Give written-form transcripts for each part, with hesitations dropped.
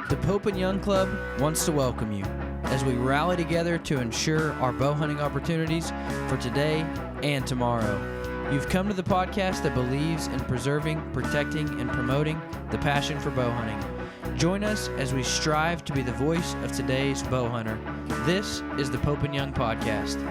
The Pope and Young Club wants to welcome you as we rally together to ensure our bow hunting opportunities for today and tomorrow. You've come to the podcast that believes in preserving, protecting, and promoting the passion for bow hunting. Join us as we strive to be the voice of today's bow hunter. This is the Pope and Young Podcast.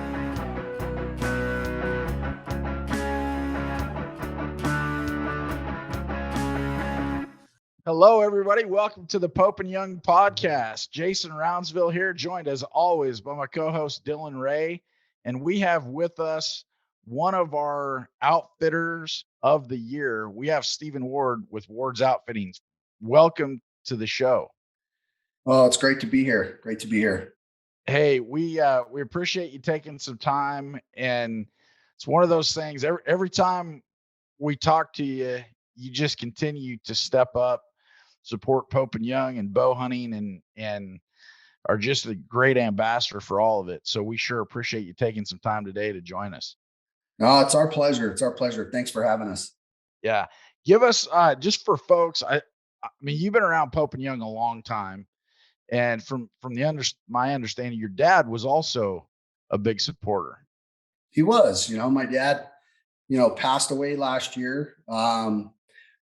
Hello, everybody. Welcome to the Pope and Young Podcast. Jason Roundsville here, joined as always by my co-host Dylan Ray. And we have with us one of our outfitters of the year. We have Stephen Ward with Ward's Outfittings. Welcome to the show. Oh, it's great to be here. Great to be here. Hey, we appreciate you taking some time. And it's one of those things, every time we talk to you, you just continue to step up, support Pope and Young and bow hunting, and are just a great ambassador for all of it. So we sure appreciate you taking some time today to join us. No, it's our pleasure. It's our pleasure. Thanks for having us. Yeah. Give us, just for folks, I mean, you've been around Pope and Young a long time. And from my understanding, your dad was also a big supporter. He was, my dad, passed away last year.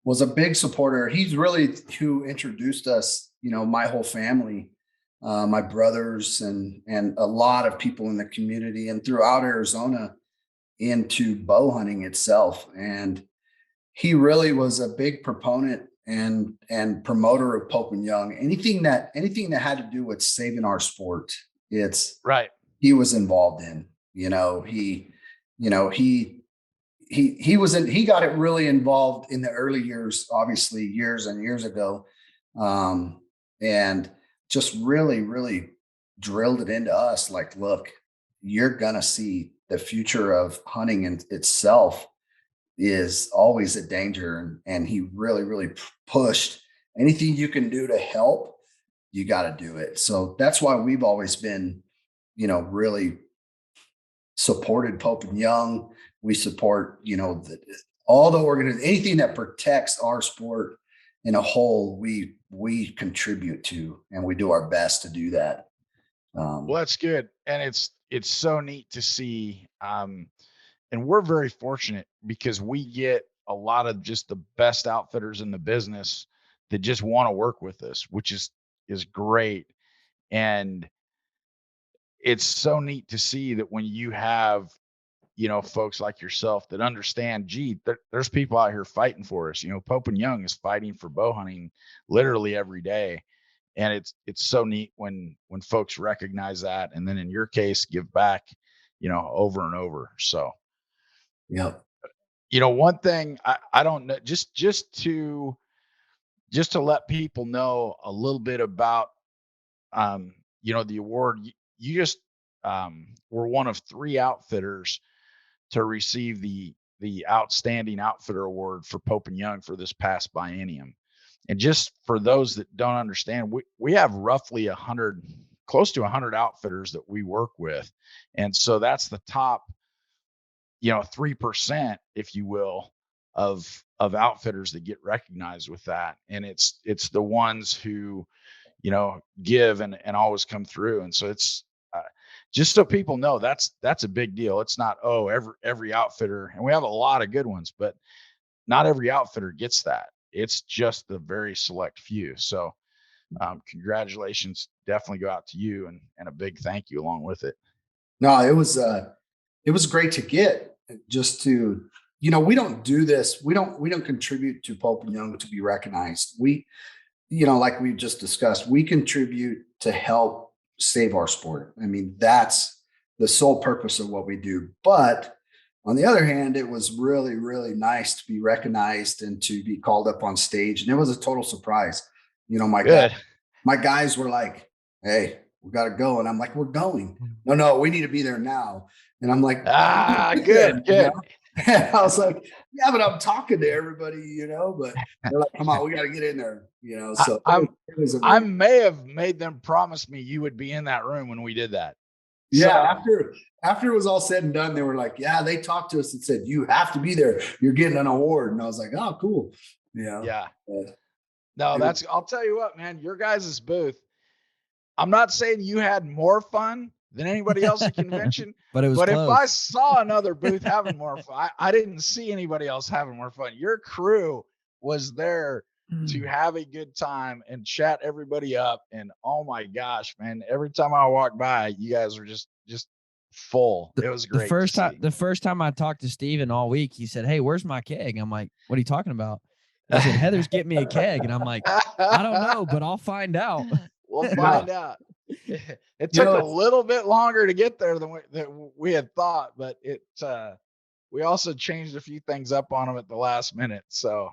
Was a big supporter. He's really who introduced us, my whole family, my brothers and a lot of people in the community and throughout Arizona into bow hunting itself. And he really was a big proponent and promoter of Pope and Young. Anything that had to do with saving our sport, it's right. He was involved in. He got it really involved in the early years, obviously years and years ago. And just really, really drilled it into us. Like, look, you're going to see the future of hunting in itself is always a danger. And he really, really pushed anything you can do to help, you got to do it. So that's why we've always been, really supported Pope and Young. We support, all the organizations, anything that protects our sport in a whole, we contribute to, and we do our best to do that. Well, that's good. And it's so neat to see. And we're very fortunate because we get a lot of just the best outfitters in the business that just want to work with us, which is great. And it's so neat to see that when you have, folks like yourself that understand, there's people out here fighting for us. Pope and Young is fighting for bow hunting literally every day. And it's so neat when folks recognize that. And then in your case, give back, over and over. So, yeah. One thing I don't know, just to let people know a little bit about, the award. You just were one of 3 outfitters to receive the Outstanding Outfitter Award for Pope and Young for this past biennium. And just for those that don't understand, we have roughly close to 100 outfitters that we work with. And so that's the top, 3%, if you will, of outfitters that get recognized with that. And it's the ones who, give and always come through. And so it's, just so people know, that's a big deal. It's not, every outfitter, and we have a lot of good ones, but not every outfitter gets that. It's just the very select few. So congratulations definitely go out to you, and a big thank you along with it. No, it was great to get, just to, we don't do this. We don't contribute to Pope and Young to be recognized. We, like we just discussed, we contribute to help save our sport. I mean, that's the sole purpose of what we do. But on the other hand, it was really, really nice to be recognized and to be called up on stage. And it was a total surprise. My guys were like, "Hey, we got to go." And I'm like, "We're going." No, we need to be there now. And I'm like, good. I was like, "Yeah, but I'm talking to everybody, but they're like, come on, we got to get in there, So I may have made them promise me you would be in that room when we did that. Yeah. So, after it was all said and done, they were like, yeah, they talked to us and said, you have to be there. You're getting an award. And I was like, oh, cool. Yeah. No, I'll tell you what, man, your guys' booth. I'm not saying you had more fun than anybody else at convention, but it was but close. if I saw another booth having more fun, I didn't see anybody else having more fun. Your crew was there to have a good time and chat everybody up. And oh my gosh, man, every time I walked by, you guys were just full. It was great. The first time I talked to Steven all week, he said, "Hey, where's my keg?" I'm like, "What are you talking about?" He said, "Heather's getting me a keg." And I'm like, "I don't know, but I'll find out." We'll find out. It took a little bit longer to get there than we had thought, but we also changed a few things up on them at the last minute. So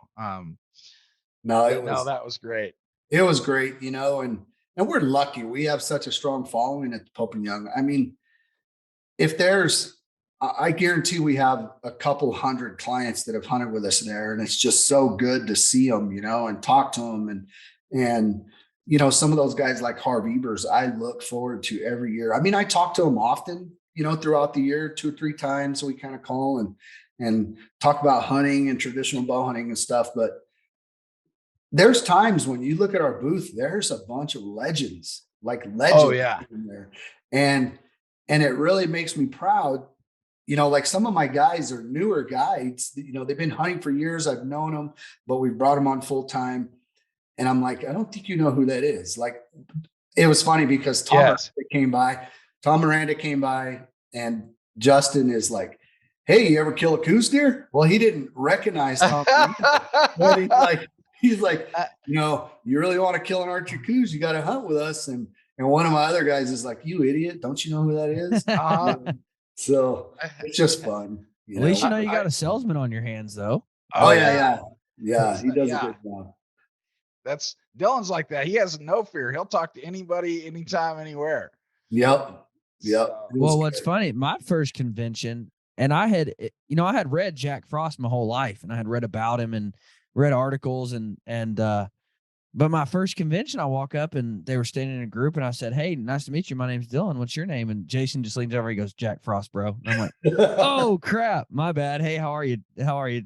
that was great. It was great, and we're lucky. We have such a strong following at Pope and Young. I mean, I guarantee we have a couple hundred clients that have hunted with us there, and it's just so good to see them, and talk to them, and some of those guys like Harv Ebers, I look forward to every year. I mean, I talk to him often, throughout the year, 2 or 3 times. We kind of call and talk about hunting and traditional bow hunting and stuff. But there's times when you look at our booth, there's a bunch of legends. Oh yeah. In there. And it really makes me proud. Like some of my guys are newer guides, they've been hunting for years. I've known them, but we've brought them on full time. And I'm like, I don't think you know who that is. Like, it was funny because Tom Miranda came by, and Justin is like, "Hey, you ever kill a Coues deer?" Well, he didn't recognize Tom Miranda. He's like, you really want to kill an Archer Coues, you got to hunt with us. And one of my other guys is like, "You idiot, don't you know who that is?" So it's just fun. At least you got a salesman on your hands, though. Oh yeah. He does a good job. Dylan's like that. He has no fear. He'll talk to anybody, anytime, anywhere. Yep. Well, what's funny, my first convention, and I had read Jack Frost my whole life, and I had read about him and read articles but my first convention, I walk up and they were standing in a group, and I said, "Hey, nice to meet you. My name's Dylan. What's your name?" And Jason just leans over. He goes, "Jack Frost, bro." And I'm like, "Oh crap, my bad. Hey, how are you? How are you,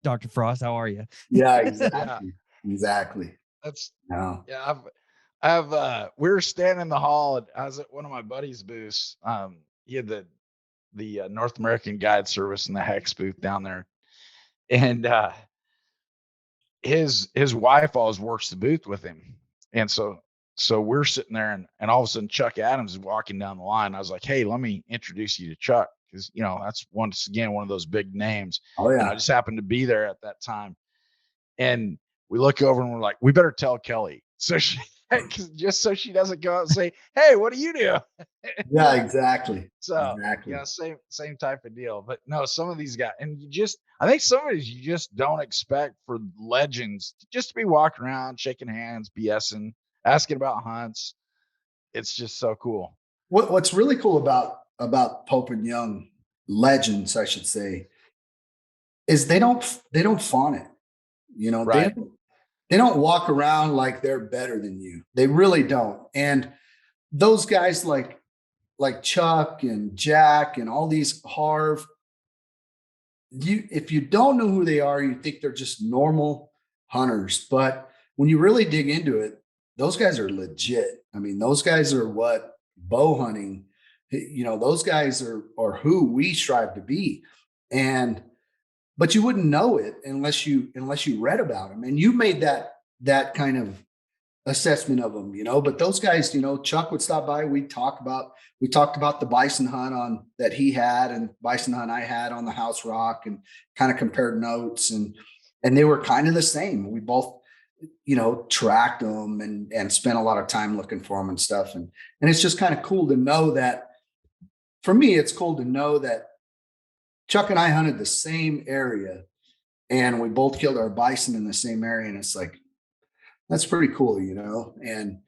Dr. Frost? How are you?" Yeah, exactly. Exactly. We were standing in the hall. I was at one of my buddy's booths. He had the North American Guide Service and the Hex booth down there, and his wife always works the booth with him, and so we're sitting there, and all of a sudden Chuck Adams is walking down the line. I was like, "Hey, let me introduce you to Chuck," because that's once again one of those big names. Oh yeah. And I just happened to be there at that time, and we look over and we're like, "We better tell Kelly," so she doesn't go out and say, "Hey, what do you do?" Yeah, exactly. So same type of deal. But no, some of these guys, and I think some of these you just don't expect for legends just to be walking around, shaking hands, BSing, asking about hunts. It's just so cool. What's really cool about Pope and Young legends, I should say, is they don't fawn it. Right. They don't walk around like they're better than you. They really don't. And those guys like Chuck and Jack and all these Harv, if you don't know who they are, you think they're just normal hunters. But when you really dig into it, those guys are legit. I mean, those guys are what bow hunting, those guys are who we strive to be. But you wouldn't know it unless you read about them, and you made that kind of assessment of them, But those guys, Chuck would stop by. We talked about the bison hunt that he had and bison hunt I had on the House Rock, and kind of compared notes, and they were kind of the same. We both, tracked them and spent a lot of time looking for them and stuff, and it's just kind of cool to know that. For me, it's cool to know that Chuck and I hunted the same area, and we both killed our bison in the same area. And it's like, that's pretty cool, and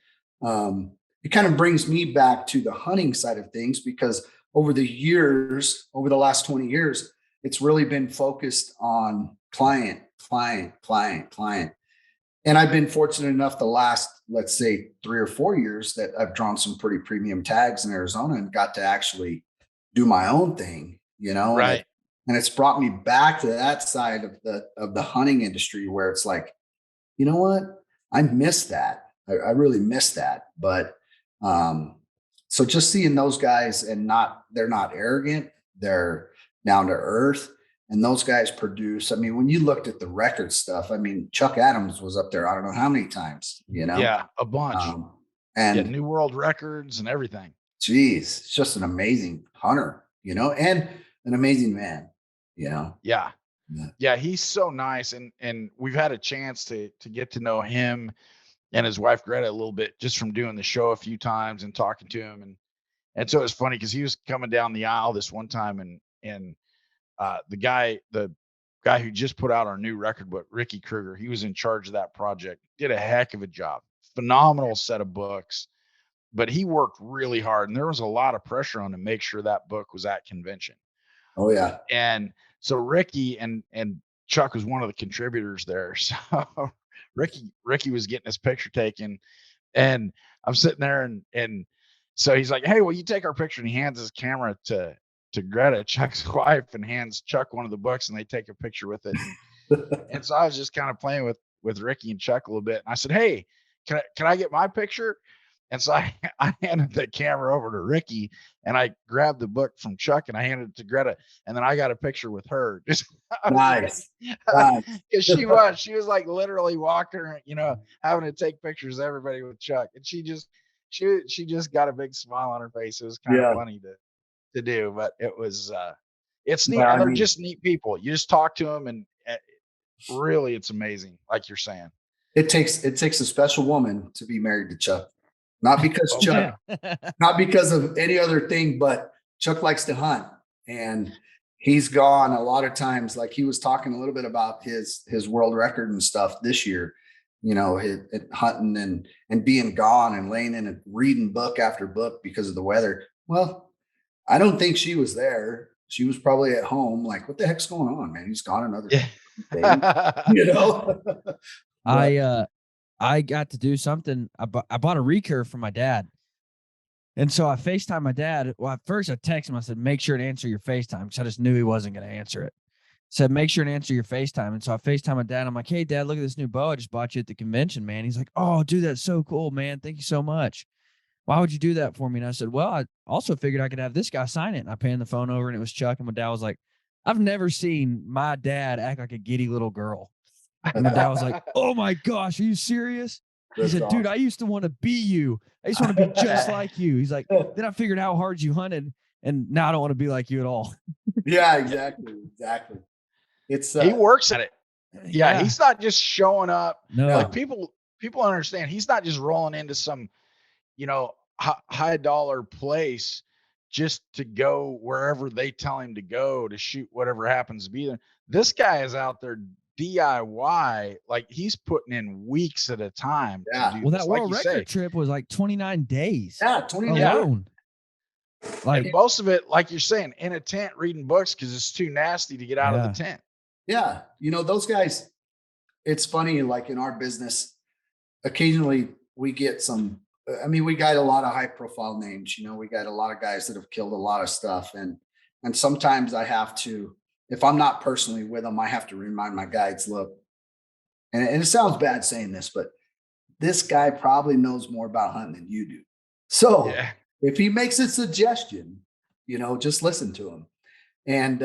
it kind of brings me back to the hunting side of things, because over the last 20 years, it's really been focused on client. And I've been fortunate enough the last, let's say, 3 or 4 years that I've drawn some pretty premium tags in Arizona and got to actually do my own thing, Right. And it's brought me back to that side of the hunting industry, where it's like, you know what? I miss that. I really miss that. But so just seeing those guys and they're not arrogant, they're down to earth. And those guys produce. I mean, when you looked at the record stuff, I mean, Chuck Adams was up there, I don't know how many times, Yeah, a bunch. Yeah, And new world records and everything. geez, it's just an amazing hunter, and an amazing man, Yeah. Yeah. Yeah, he's so nice, and we've had a chance to get to know him and his wife Greta a little bit just from doing the show a few times and talking to him, and so it's funny because he was coming down the aisle this one time, and the guy who just put out our new record book, Ricky Kruger, he was in charge of that project, did a heck of a job, phenomenal set of books, but he worked really hard, and there was a lot of pressure on to make sure that book was at convention. Oh yeah. And so Ricky and Chuck was one of the contributors there. So Ricky was getting his picture taken, and I'm sitting there, and so he's like, "Hey, will you take our picture?" And he hands his camera to Greta, Chuck's wife, and hands Chuck one of the books, and they take a picture with it. And so I was just kind of playing with Ricky and Chuck a little bit, and I said, "Hey, can I get my picture?" And so I handed the camera over to Ricky, and I grabbed the book from Chuck and I handed it to Greta, and then I got a picture with her. Just Nice. because she was like literally walking, having to take pictures of everybody with Chuck, and she just got a big smile on her face. It was kind of funny to do, but it was it's neat. Well, And they're just neat people. You just talk to them, and really, it's amazing. Like you're saying, it takes a special woman to be married to Chuck. Not because Chuck, not because of any other thing, but Chuck likes to hunt, and he's gone a lot of times. Like he was talking a little bit about his world record and stuff this year, hunting and being gone and laying in and reading book after book because of the weather. Well, I don't think she was there. She was probably at home. Like, what the heck's going on, man? He's gone another day, I got to do something. I bought a recurve for my dad. And so I FaceTime my dad. Well, at first I texted him. I said, make sure to answer your FaceTime, because I just knew he wasn't going to answer it. Said, make sure to answer your FaceTime. And so I FaceTime my dad. I'm like, hey, Dad, look at this new bow I just bought you at the convention, man. He's like, oh, dude, that's so cool, man. Thank you so much. Why would you do that for me? And I said, well, I also figured I could have this guy sign it. And I panned the phone over, and it was Chuck. And my dad was like, I've never seen my dad act like a giddy little girl. And my dad was like, oh my gosh, are you serious? He said, dude, I used to want to be you. I used to want to be just like you. He's like, then I figured out how hard you hunted, and now I don't want to be like you at all. Yeah, exactly. It's he works at it. Yeah, he's not just showing up. No. Like people understand, he's not just rolling into some, high dollar place just to go wherever they tell him to go to shoot whatever happens to be there. This guy is out there DIY, like he's putting in weeks at a time. Yeah. Well, that world record trip was like 29 days. Yeah, 29 alone. Like, and most of it, like you're saying, in a tent reading books because it's too nasty to get out of the tent. Yeah. Those guys, it's funny, like in our business, occasionally we get we got a lot of high profile names, we got a lot of guys that have killed a lot of stuff. And sometimes I have to, if I'm not personally with them, I have to remind my guides, look, and it sounds bad saying this, but this guy probably knows more about hunting than you do. So if he makes a suggestion, just listen to him. And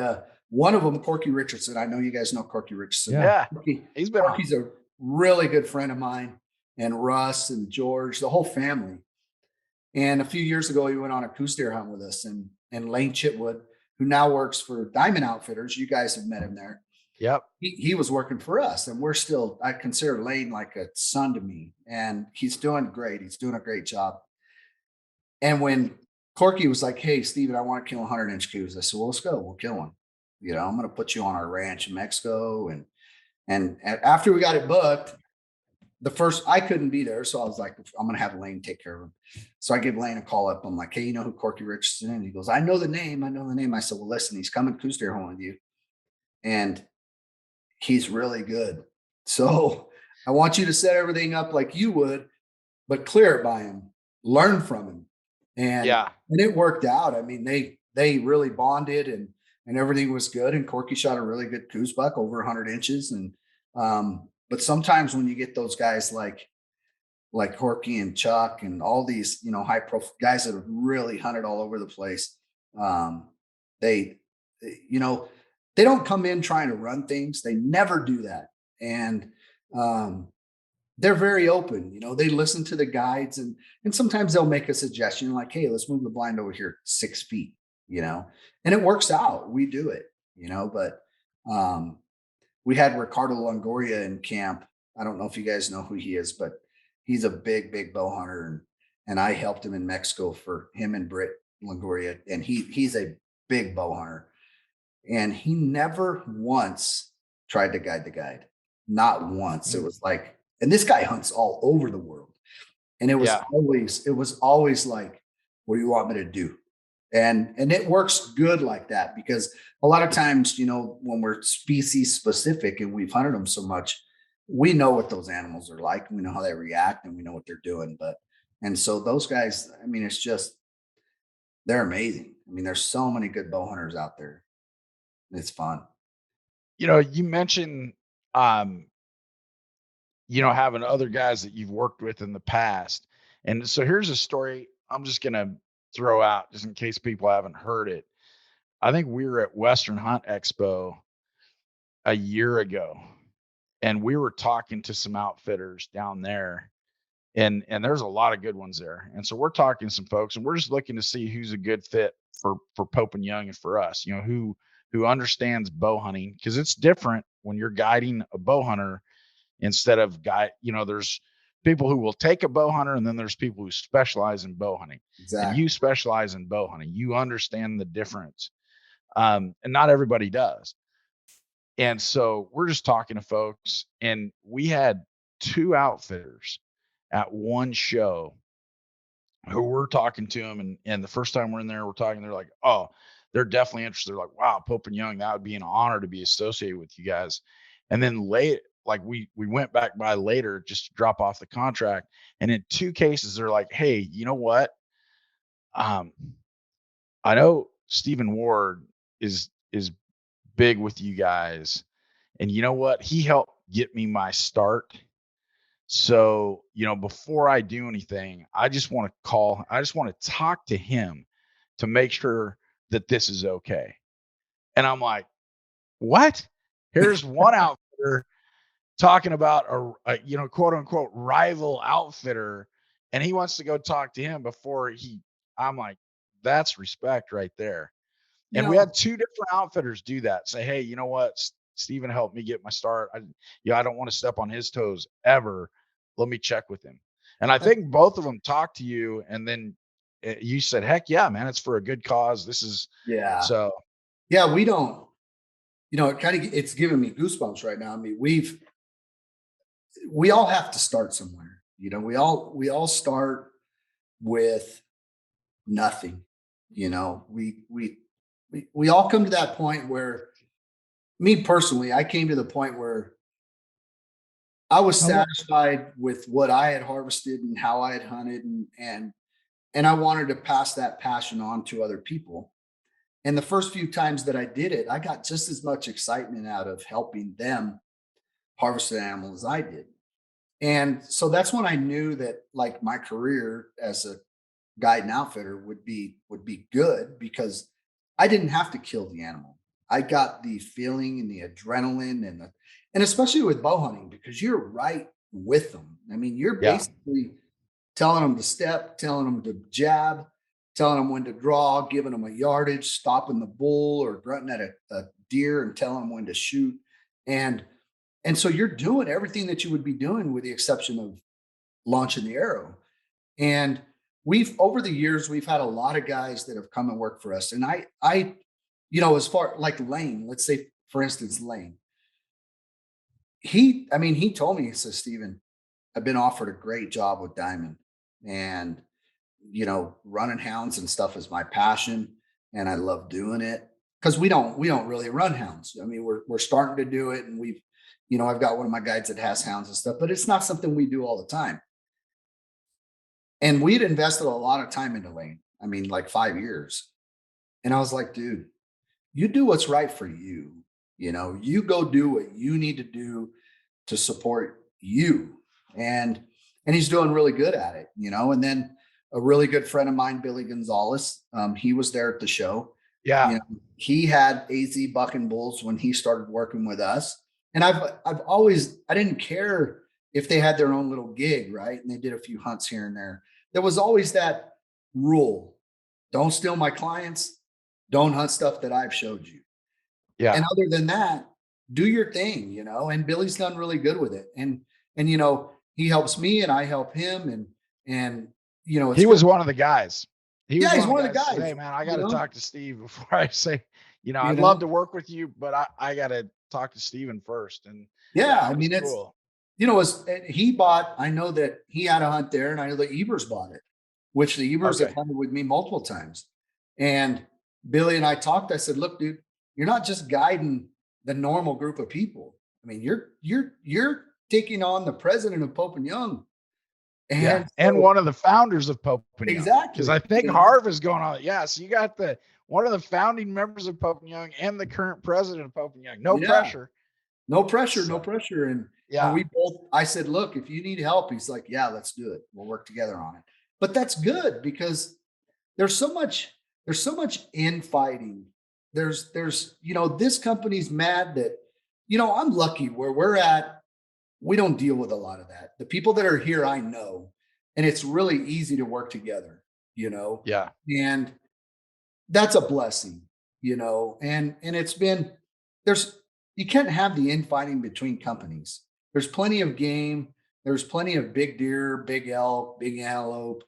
one of them, Corky Richardson, I know you guys know Corky Richardson. Yeah. Corky's a really good friend of mine, and Russ and George, the whole family. And a few years ago, he went on a Coues deer hunt with us, and Lane Chitwood, who now works for Diamond Outfitters. You guys have met him there. Yep. He was working for us, and I consider Lane like a son to me, and he's doing great. He's doing a great job. And when Corky was like, hey, Steven, I want to kill 100-inch Coues, I said, well, let's go. We'll kill one. I'm going to put you on our ranch in Mexico. And after we got it booked, I couldn't be there. So I was like, I'm going to have Lane take care of him. So I give Lane a call up. I'm like, hey, you know who Corky Richardson is? And he goes, I know the name. I said, well, listen, he's coming Coues deer hunting with you, and he's really good. So I want you to set everything up like you would, but clear it by him, learn from him. And it worked out. I mean, they really bonded, and everything was good. And Corky shot a really good Coues buck over 100 inches. And, but sometimes when you get those guys like like Horky and Chuck and all these, high profile guys that have really hunted all over the place. Um, they, you know, they don't come in trying to run things. They never do that. And um, they're very open. They listen to the guides, and sometimes they'll make a suggestion like, "Hey, let's move the blind over here 6 feet," and it works out. We do it, but um, we had Ricardo Longoria in camp. I don't know if you guys know who he is, but he's a big, big bow hunter, and I helped him in Mexico for him and Britt Longoria, and he's a big bow hunter, and he never once tried to guide the guide, not once. It was like, and this guy hunts all over the world, and Yeah. it was always like, "What do you want me to do?" And it works good like that, because a lot of times, when we're species specific and we've hunted them so much, we know what those animals are like, we know how they react, and we know what they're doing. And so those guys, I mean, it's just, they're amazing. I mean, there's so many good bow hunters out there. It's fun. You mentioned, um, having other guys that you've worked with in the past. And so here's a story I'm just going to throw out just in case people haven't heard it. I think we were at Western Hunt Expo a year ago, and we were talking to some outfitters down there, and there's a lot of good ones there. And so we're talking to some folks, and we're just looking to see who's a good fit for Pope and Young and for us, who understands bow hunting, because it's different when you're guiding a bow hunter instead of there's people who will take a bow hunter, and then there's people who specialize in bow hunting. Exactly. And you specialize in bow hunting. You understand the difference. And not everybody does. And so we're just talking to folks, and we had 2 outfitters at one show who we're talking to them. And the first time we're in there, we're talking, they're like, "Oh, they're definitely interested." They're like, "Wow, Pope and Young, that would be an honor to be associated with you guys." And then late, like we went back by later just to drop off the contract. And in 2 cases, they're like, "Hey, you know what? Um, I know Stephen Ward is big with you guys. And you know what? He helped get me my start. So, before I do anything, I just want to talk to him to make sure that this is okay." And I'm like, "What?" Here's one outfitter talking about a quote unquote rival outfitter, and he wants to go talk to him before I'm like, that's respect right there. And we had 2 different outfitters do that. Say, "Hey, you know what? Steven helped me get my start. I don't want to step on his toes ever. Let me check with him." And I think both of them talked to you, and then you said, "Heck yeah, man, it's for a good cause. This is." Yeah. So Yeah, we don't, it's giving me goosebumps right now. I mean, we all have to start somewhere. We all start with nothing. We all come to that point where, me personally, I came to the point where I was satisfied with what I had harvested and how I had hunted, and I wanted to pass that passion on to other people. And the first few times that I did it, I got just as much excitement out of helping them harvest an animal as I did. And so that's when I knew that, like, my career as a guide and outfitter would be good, because I didn't have to kill the animal. I got the feeling and the adrenaline, and especially with bow hunting, because you're right with them. I mean, you're yeah, basically telling them to step, telling them to jab, telling them when to draw, giving them a yardage, stopping the bull or grunting at a deer and telling them when to shoot. And and so you're doing everything that you would be doing, with the exception of launching the arrow. And we've over the years, we've had a lot of guys that have come and worked for us. And as far like Lane, let's say for instance, Lane, he told me, he says, "Steven, I've been offered a great job with Diamond, and running hounds and stuff is my passion, and I love doing it." Because we don't really run hounds. I mean, we're starting to do it, and I've got one of my guides that has hounds and stuff, but it's not something we do all the time. And we'd invested a lot of time into Lane. I mean, like 5 years. And I was like, "Dude, you do what's right for you. You go do what you need to do to support you." And and he's doing really good at it, And then a really good friend of mine, Billy Gonzalez, he was there at the show. Yeah. He had AZ Bucking Bulls when he started working with us. And I didn't care if they had their own little gig, right? And they did a few hunts here and there. There was always that rule: don't steal my clients, don't hunt stuff that I've showed you. Yeah. And other than that, do your thing, and Billy's done really good with it. And he helps me and I help him. And he was one of the guys. He's one of the guys. Hey man, I got to talk to Steve before I say, I'd love to work with you, but I got to talk to Steven first. And I mean, it's cool. He bought, I know that he had a hunt there, and I know the Ebers bought it, which the Ebers have hunted with me multiple times. And Billy and I talked. I said, look, dude, you're not just guiding the normal group of people. I mean, you're taking on the president of Pope and Young. And one of the founders of Pope and Young. Exactly. Because I think Harv is going on. Yeah. So you got one of the founding members of Pope and Young and the current president of Pope and Young. No pressure. No pressure. And we both, I said, look, if you need help, he's like, yeah, let's do it. We'll work together on it. But that's good, because there's so much infighting. There's, this company's mad that, I'm lucky where we're at. We don't deal with a lot of that. The people that are here, I know, and it's really easy to work together, Yeah. And that's a blessing, and it's been, you can't have the infighting between companies. There's plenty of game. There's plenty of big deer, big elk, big antelope,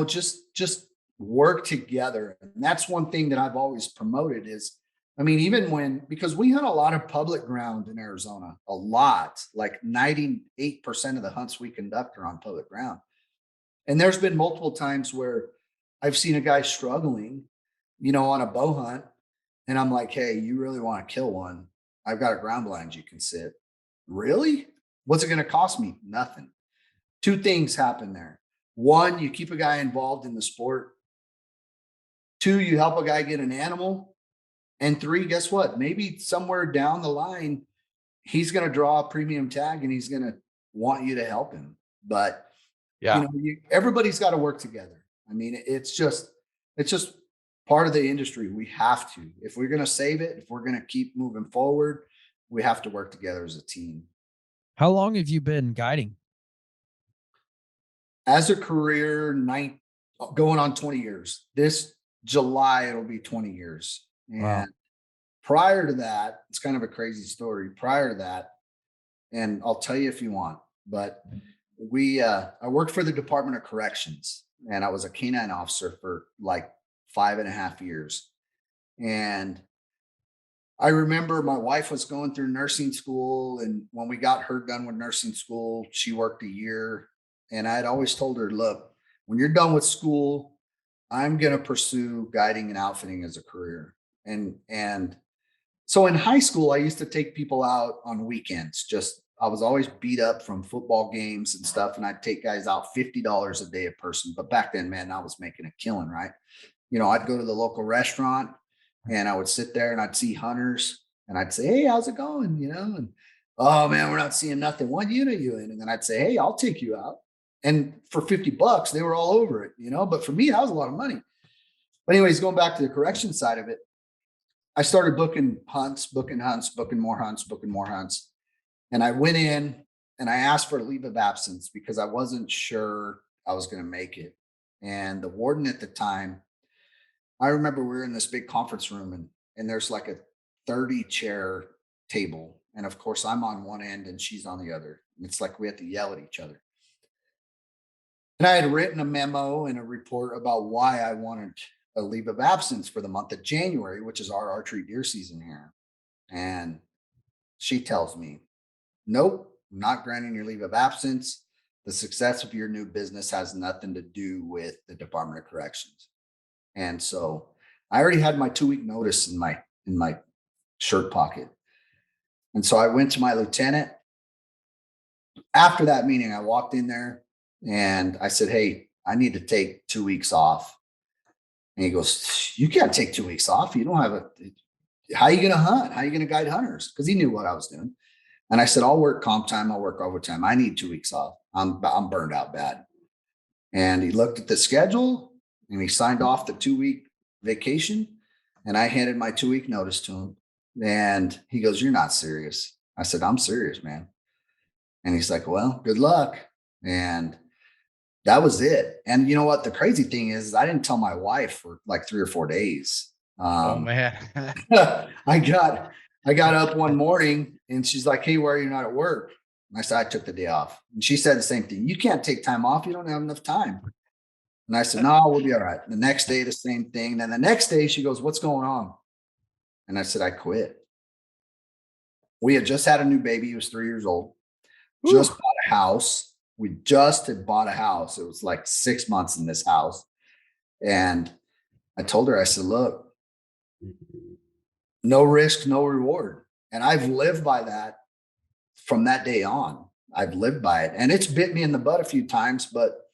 just work together. And that's one thing that I've always promoted is, because we hunt a lot of public ground in Arizona, a lot, like 98% of the hunts we conduct are on public ground. And there's been multiple times where I've seen a guy struggling, on a bow hunt. And I'm like, hey, you really want to kill one? I've got a ground blind you can sit. Really? What's it going to cost me? Nothing. Two things happen there. One, you keep a guy involved in the sport. Two, you help a guy get an animal. And three, guess what? Maybe somewhere down the line, he's going to draw a premium tag and he's going to want you to help him. But, everybody's got to work together. It's just part of the industry. We have to. If we're going to save it, if we're going to keep moving forward, we have to work together as a team. How long have you been guiding? As a career, going on 20 years. This July, it'll be 20 years. And wow. Prior to that, it's kind of a crazy story. Prior to that, and I'll tell you if you want, but I worked for the Department of Corrections, and I was a canine officer for like 5.5 years. And I remember my wife was going through nursing school, and when we got her done with nursing school, she worked a year. And I had always told her, look, when you're done with school, I'm going to pursue guiding and outfitting as a career. And so in high school, I used to take people out on weekends. I was always beat up from football games and stuff. And I'd take guys out $50 a day a person. But back then, man, I was making a killing, right? I'd go to the local restaurant and I would sit there and I'd see hunters and I'd say, hey, how's it going? And, oh man, we're not seeing nothing. What unit are you in? And then I'd say, hey, I'll take you out. And for $50, they were all over it, but for me, that was a lot of money. But anyways, going back to the correction side of it, I started booking more hunts. And I went in and I asked for a leave of absence because I wasn't sure I was going to make it. And the warden at the time, I remember we were in this big conference room and there's like a 30 chair table. And of course I'm on one end and she's on the other. And it's like we had to yell at each other. And I had written a memo and a report about why I wanted a leave of absence for the month of January, which is our archery deer season here. And she tells me, nope, I'm not granting your leave of absence. The success of your new business has nothing to do with the Department of Corrections. And so I already had my 2-week notice in my shirt pocket. And so I went to my lieutenant. After that meeting, I walked in there and I said, hey, I need to take 2 weeks off. And he goes, you can't take 2 weeks off. You don't have how are you going to hunt? How are you going to guide hunters? Because he knew what I was doing. And I said, I'll work comp time. I'll work overtime. I need 2 weeks off. I'm burned out bad. And he looked at the schedule and he signed off the 2-week vacation. And I handed my 2-week notice to him. And he goes, "You're not serious." I said, "I'm serious, man." And he's like, "Well, good luck." And that was it. And you know what? The crazy thing is I didn't tell my wife for like 3 or 4 days. Oh man. I got up one morning and she's like, "Hey, why are you not at work?" And I said, "I took the day off." And she said the same thing. "You can't take time off. You don't have enough time." And I said, "No, we'll be all right." The next day, the same thing. Then the next day she goes, "What's going on?" And I said, "I quit." We had just had a new baby. He was 3 years old. Just bought a house. We just had bought a house. It was like 6 months in this house. And I told her, I said, "Look, no risk, no reward." And I've lived by that from that day on. I've lived by it. And it's bit me in the butt a few times, but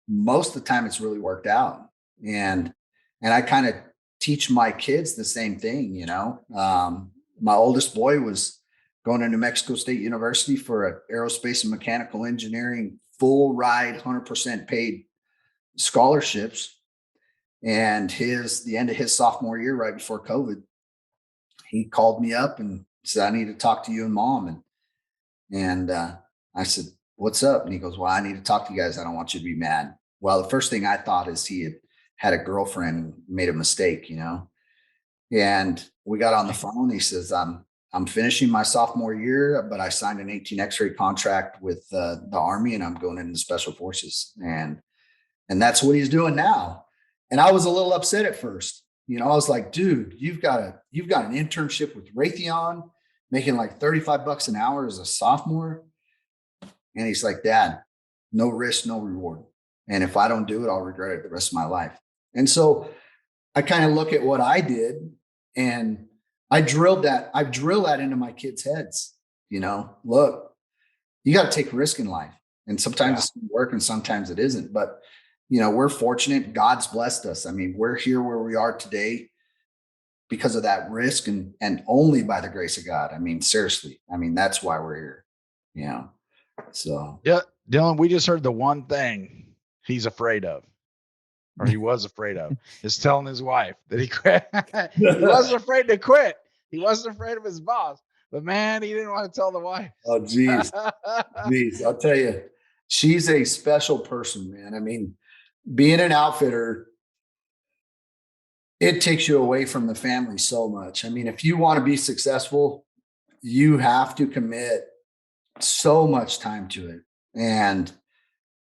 most of the time it's really worked out. And I kind of teach my kids the same thing, you know. My oldest boy was going to New Mexico State University for an aerospace and mechanical engineering full ride, 100% paid scholarships. And the end of his sophomore year, right before COVID, he called me up and said, "I need to talk to you and mom." And I said, "What's up?" And he goes, "Well, I need to talk to you guys. I don't want you to be mad." Well, the first thing I thought is he had a girlfriend and made a mistake, you know. And we got on the phone. He says, I'm finishing my sophomore year, but I signed an 18 X-ray contract with the Army and I'm going into Special Forces. And that's what he's doing now. And I was a little upset at first. You know, I was like, "Dude, you've got an internship with Raytheon making like $35 an hour as a sophomore." And he's like, "Dad, no risk, no reward. And if I don't do it, I'll regret it the rest of my life." And so I kind of look at what I did and I've drilled that into my kids' heads. You know, look, you got to take risk in life. And sometimes it's going to work and sometimes it isn't. But, you know, we're fortunate. God's blessed us. I mean, we're here where we are today because of that risk and only by the grace of God. I mean, seriously. I mean, that's why we're here. You know, so. Yeah, Dylan, we just heard the one thing he's afraid of, or he was afraid of, is telling his wife that he quit. He wasn't afraid to quit. He wasn't afraid of his boss, but man, he didn't want to tell the wife. Oh, geez. I'll tell you, she's a special person, man. I mean, being an outfitter, it takes you away from the family so much. I mean, if you want to be successful, you have to commit so much time to it. And,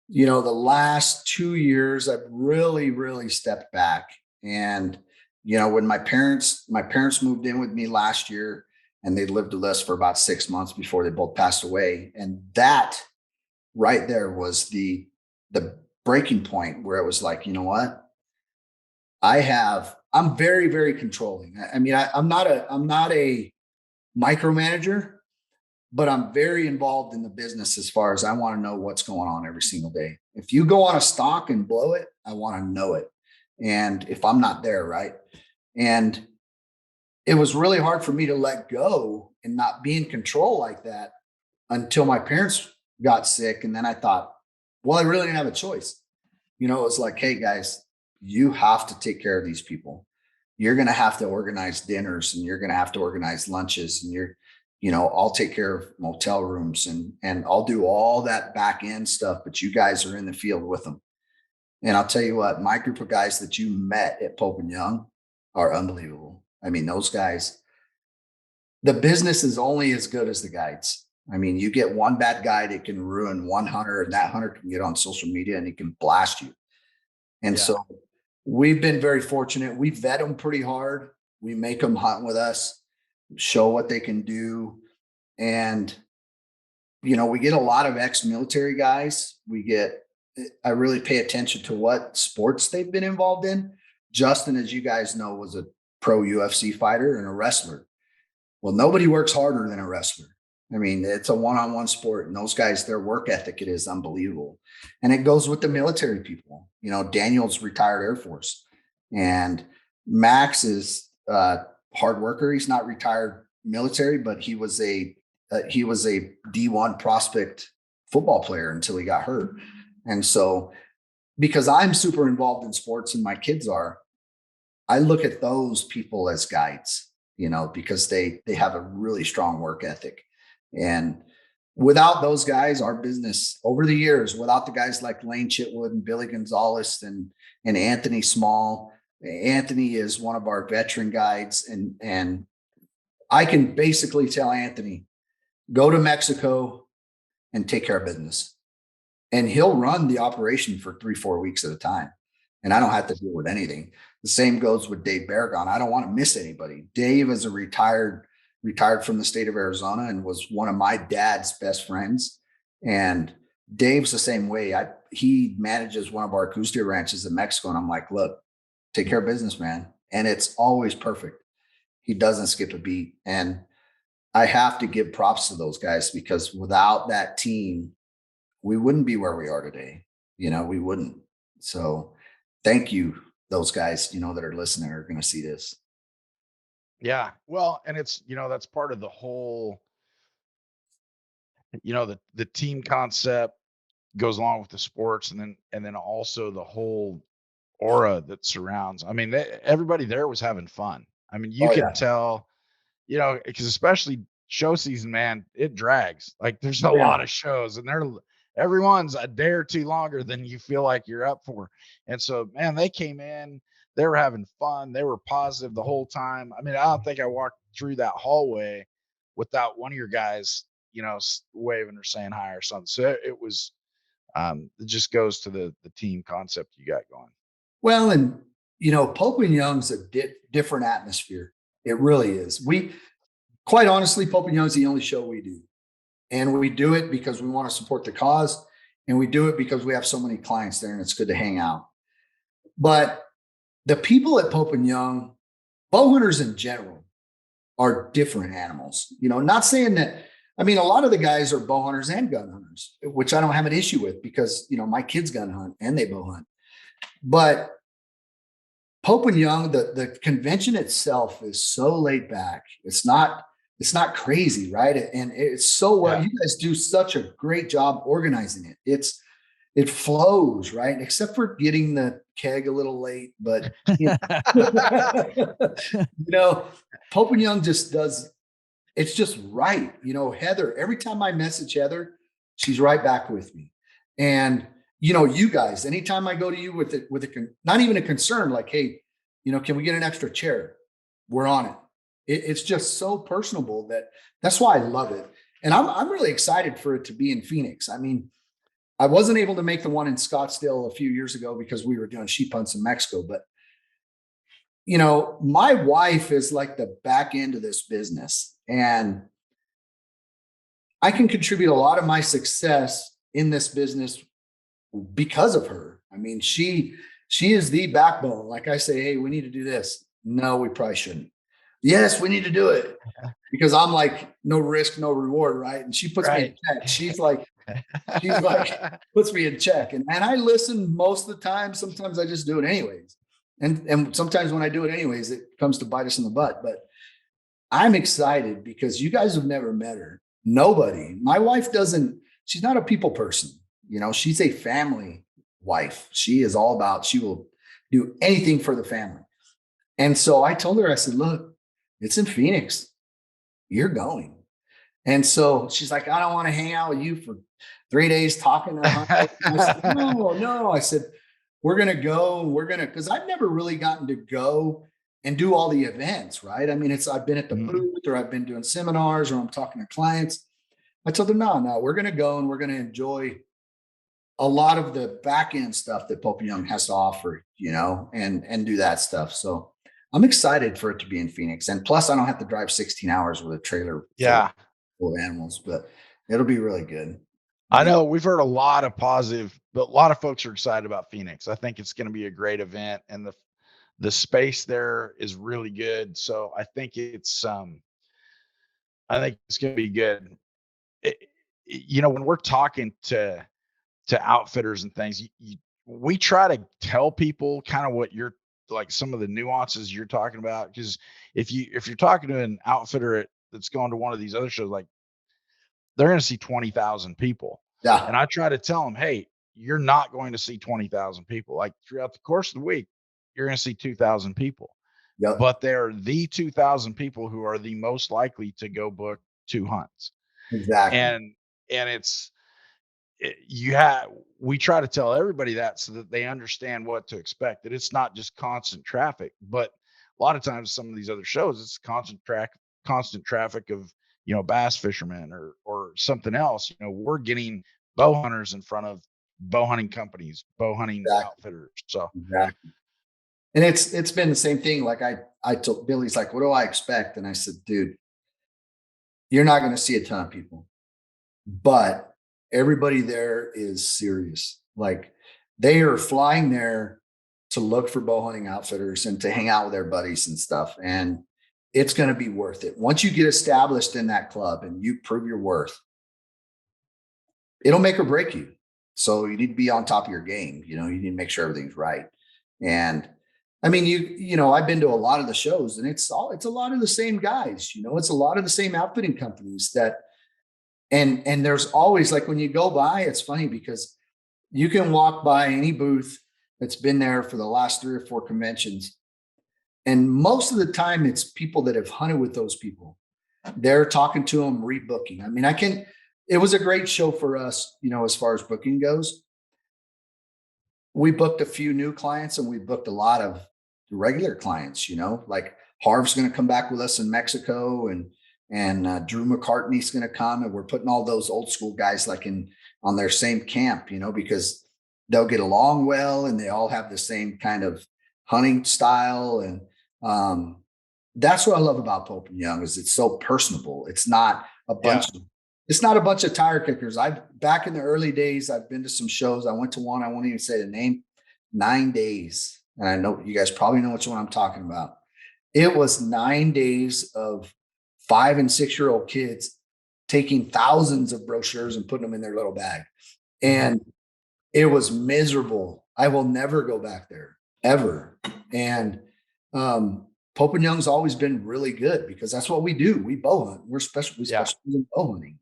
you know, the last 2 years, I've really, really stepped back. And, you know, when my parents moved in with me last year and they lived with us for about 6 months before they both passed away. And that right there was the breaking point where it was like, you know what? I'm very, very controlling. I mean, I'm not a micromanager, but I'm very involved in the business as far as I want to know what's going on every single day. If you go on a stock and blow it, I want to know it. And if I'm not there, right? And it was really hard for me to let go and not be in control like that until my parents got sick. And then I thought, well, I really didn't have a choice. You know, it was like, hey guys, you have to take care of these people. You're going to have to organize dinners and you're going to have to organize lunches and I'll take care of motel rooms and I'll do all that back end stuff, but you guys are in the field with them. And I'll tell you what, my group of guys that you met at Pope and Young are unbelievable. I mean, those guys, the business is only as good as the guides. I mean, you get one bad guide, it can ruin one hunter, and that hunter can get on social media and he can blast you. And so we've been very fortunate. We vet them pretty hard. We make them hunt with us, show what they can do. And, we get a lot of ex-military guys. I really pay attention to what sports they've been involved in. Justin, as you guys know, was a pro UFC fighter and a wrestler. Well, nobody works harder than a wrestler. I mean, it's a one-on-one sport, and those guys, their work ethic, it is unbelievable. And it goes with the military people. Daniel's retired Air Force, and Max is a hard worker. He's not retired military, but he was a D1 prospect football player until he got hurt. And so, because I'm super involved in sports and my kids are, I look at those people as guides, because they have a really strong work ethic. And without those guys, our business over the years, without the guys like Lane Chitwood and Billy Gonzalez and Anthony Small. Anthony is one of our veteran guides, and I can basically tell Anthony, go to Mexico and take care of business. And he'll run the operation for 3-4 weeks at a time. And I don't have to deal with anything. The same goes with Dave Baragon. I don't want to miss anybody. Dave is a retired from the state of Arizona and was one of my dad's best friends. And Dave's the same way. He manages one of our Acoustia ranches in Mexico. And I'm like, look, take care of business, man. And it's always perfect. He doesn't skip a beat. And I have to give props to those guys, because without that team, we wouldn't be where we are today. We wouldn't. So thank you, those guys, that are listening are going to see this. Yeah. Well, and it's, that's part of the whole, the team concept goes along with the sports, and then also the whole aura that surrounds. I mean, everybody there was having fun. I mean, you can tell, because especially show season, man, it drags. Like there's a lot of shows, and everyone's a day or two longer than you feel like you're up for. And so, man, they came in, they were having fun. They were positive the whole time. I mean, I don't think I walked through that hallway without one of your guys, waving or saying hi or something. So it was, it just goes to the team concept you got going. Well, and, Pope and Young's a different atmosphere. It really is. Quite honestly, Pope and Young's the only show we do. And we do it because we want to support the cause. And we do it because we have so many clients there and it's good to hang out. But the people at Pope and Young, bow hunters in general, are different animals. Not saying that, a lot of the guys are bow hunters and gun hunters, which I don't have an issue with, because, my kids gun hunt and they bow hunt. But Pope and Young, the convention itself is so laid back. It's not crazy, right? And it's so well. You guys do such a great job organizing it. It flows, right? Except for getting the keg a little late, but Pope and Young just does. It's just right. Heather, every time I message Heather, she's right back with me. And you guys, anytime I go to you with not even a concern, like, hey, can we get an extra chair? We're on it. It's just so personable that's why I love it. And I'm really excited for it to be in Phoenix. I mean, I wasn't able to make the one in Scottsdale a few years ago because we were doing sheep hunts in Mexico. But, my wife is like the back end of this business, and I can contribute a lot of my success in this business because of her. I mean, she is the backbone. Like I say, hey, we need to do this. No, we probably shouldn't. Yes, we need to do it, because I'm like, no risk, no reward, right? And she puts me in check. She's like, puts me in check. And I listen most of the time. Sometimes I just do it anyways. And sometimes when I do it anyways, it comes to bite us in the butt. But I'm excited because you guys have never met her. Nobody. My wife she's not a people person. She's a family wife. She is all about, she will do anything for the family. And so I told her, I said, look, it's in Phoenix. You're going. And so she's like, I don't want to hang out with you for 3 days talking. I said, no. I said, we're going to go. Because I've never really gotten to go and do all the events, right? I mean, I've been at the booth, or I've been doing seminars, or I'm talking to clients. I told her, no, we're going to go and we're going to enjoy a lot of the back end stuff that Pope and Young has to offer, and do that stuff. So I'm excited for it to be in Phoenix. And plus, I don't have to drive 16 hours with a trailer full of animals, but it'll be really good. I know we've heard a lot of positive, but a lot of folks are excited about Phoenix. I think it's going to be a great event, and the space there is really good. So I think it's going to be good. When we're talking to outfitters and things, we try to tell people kind of what you're like, some of the nuances you're talking about. Because if you're talking to an outfitter that's going to one of these other shows, like, they're going to see 20,000 people. Yeah. And I try to tell them, hey, you're not going to see 20,000 people. Like throughout the course of the week, you're going to see 2,000 people. Yep. But they're the 2,000 people who are the most likely to go book 2 hunts. Exactly. And it's you have we try to tell everybody that so that they understand what to expect, that it's not just constant traffic, but a lot of times some of these other shows it's constant traffic of bass fishermen or something else. We're getting bow hunters in front of bow hunting companies, bow hunting Exactly. outfitters. So Exactly. And it's been the same thing. Like I told Billy's like, what do I expect? And I said, dude, you're not going to see a ton of people, but everybody there is serious. Like they are flying there to look for bow hunting outfitters and to hang out with their buddies and stuff. And it's going to be worth it. Once you get established in that club and you prove your worth, it'll make or break you. So you need to be on top of your game. You need to make sure everything's right. And I mean, I've been to a lot of the shows and it's a lot of the same guys, it's a lot of the same outfitting companies that, and there's always, like, when you go by, it's funny because you can walk by any booth that's been there for the last 3 or 4 conventions. And most of the time it's people that have hunted with those people. They're talking to them, rebooking. I mean, it was a great show for us, as far as booking goes. We booked a few new clients and we booked a lot of regular clients, like Harv's going to come back with us in Mexico, and Drew McCartney's going to come, and we're putting all those old school guys like on their same camp, because they'll get along well and they all have the same kind of hunting style. And that's what I love about Pope and Young is it's so personable. It's not a bunch of tire kickers. Back in the early days, I've been to some shows. I went to one, I won't even say the name, 9 days. And I know you guys probably know which one I'm talking about. It was 9 days of 5 and 6 year old kids taking thousands of brochures and putting them in their little bag. And it was miserable. I will never go back there ever. And Pope and Young's always been really good because that's what we do. We bow hunt. We specialize in bow hunting.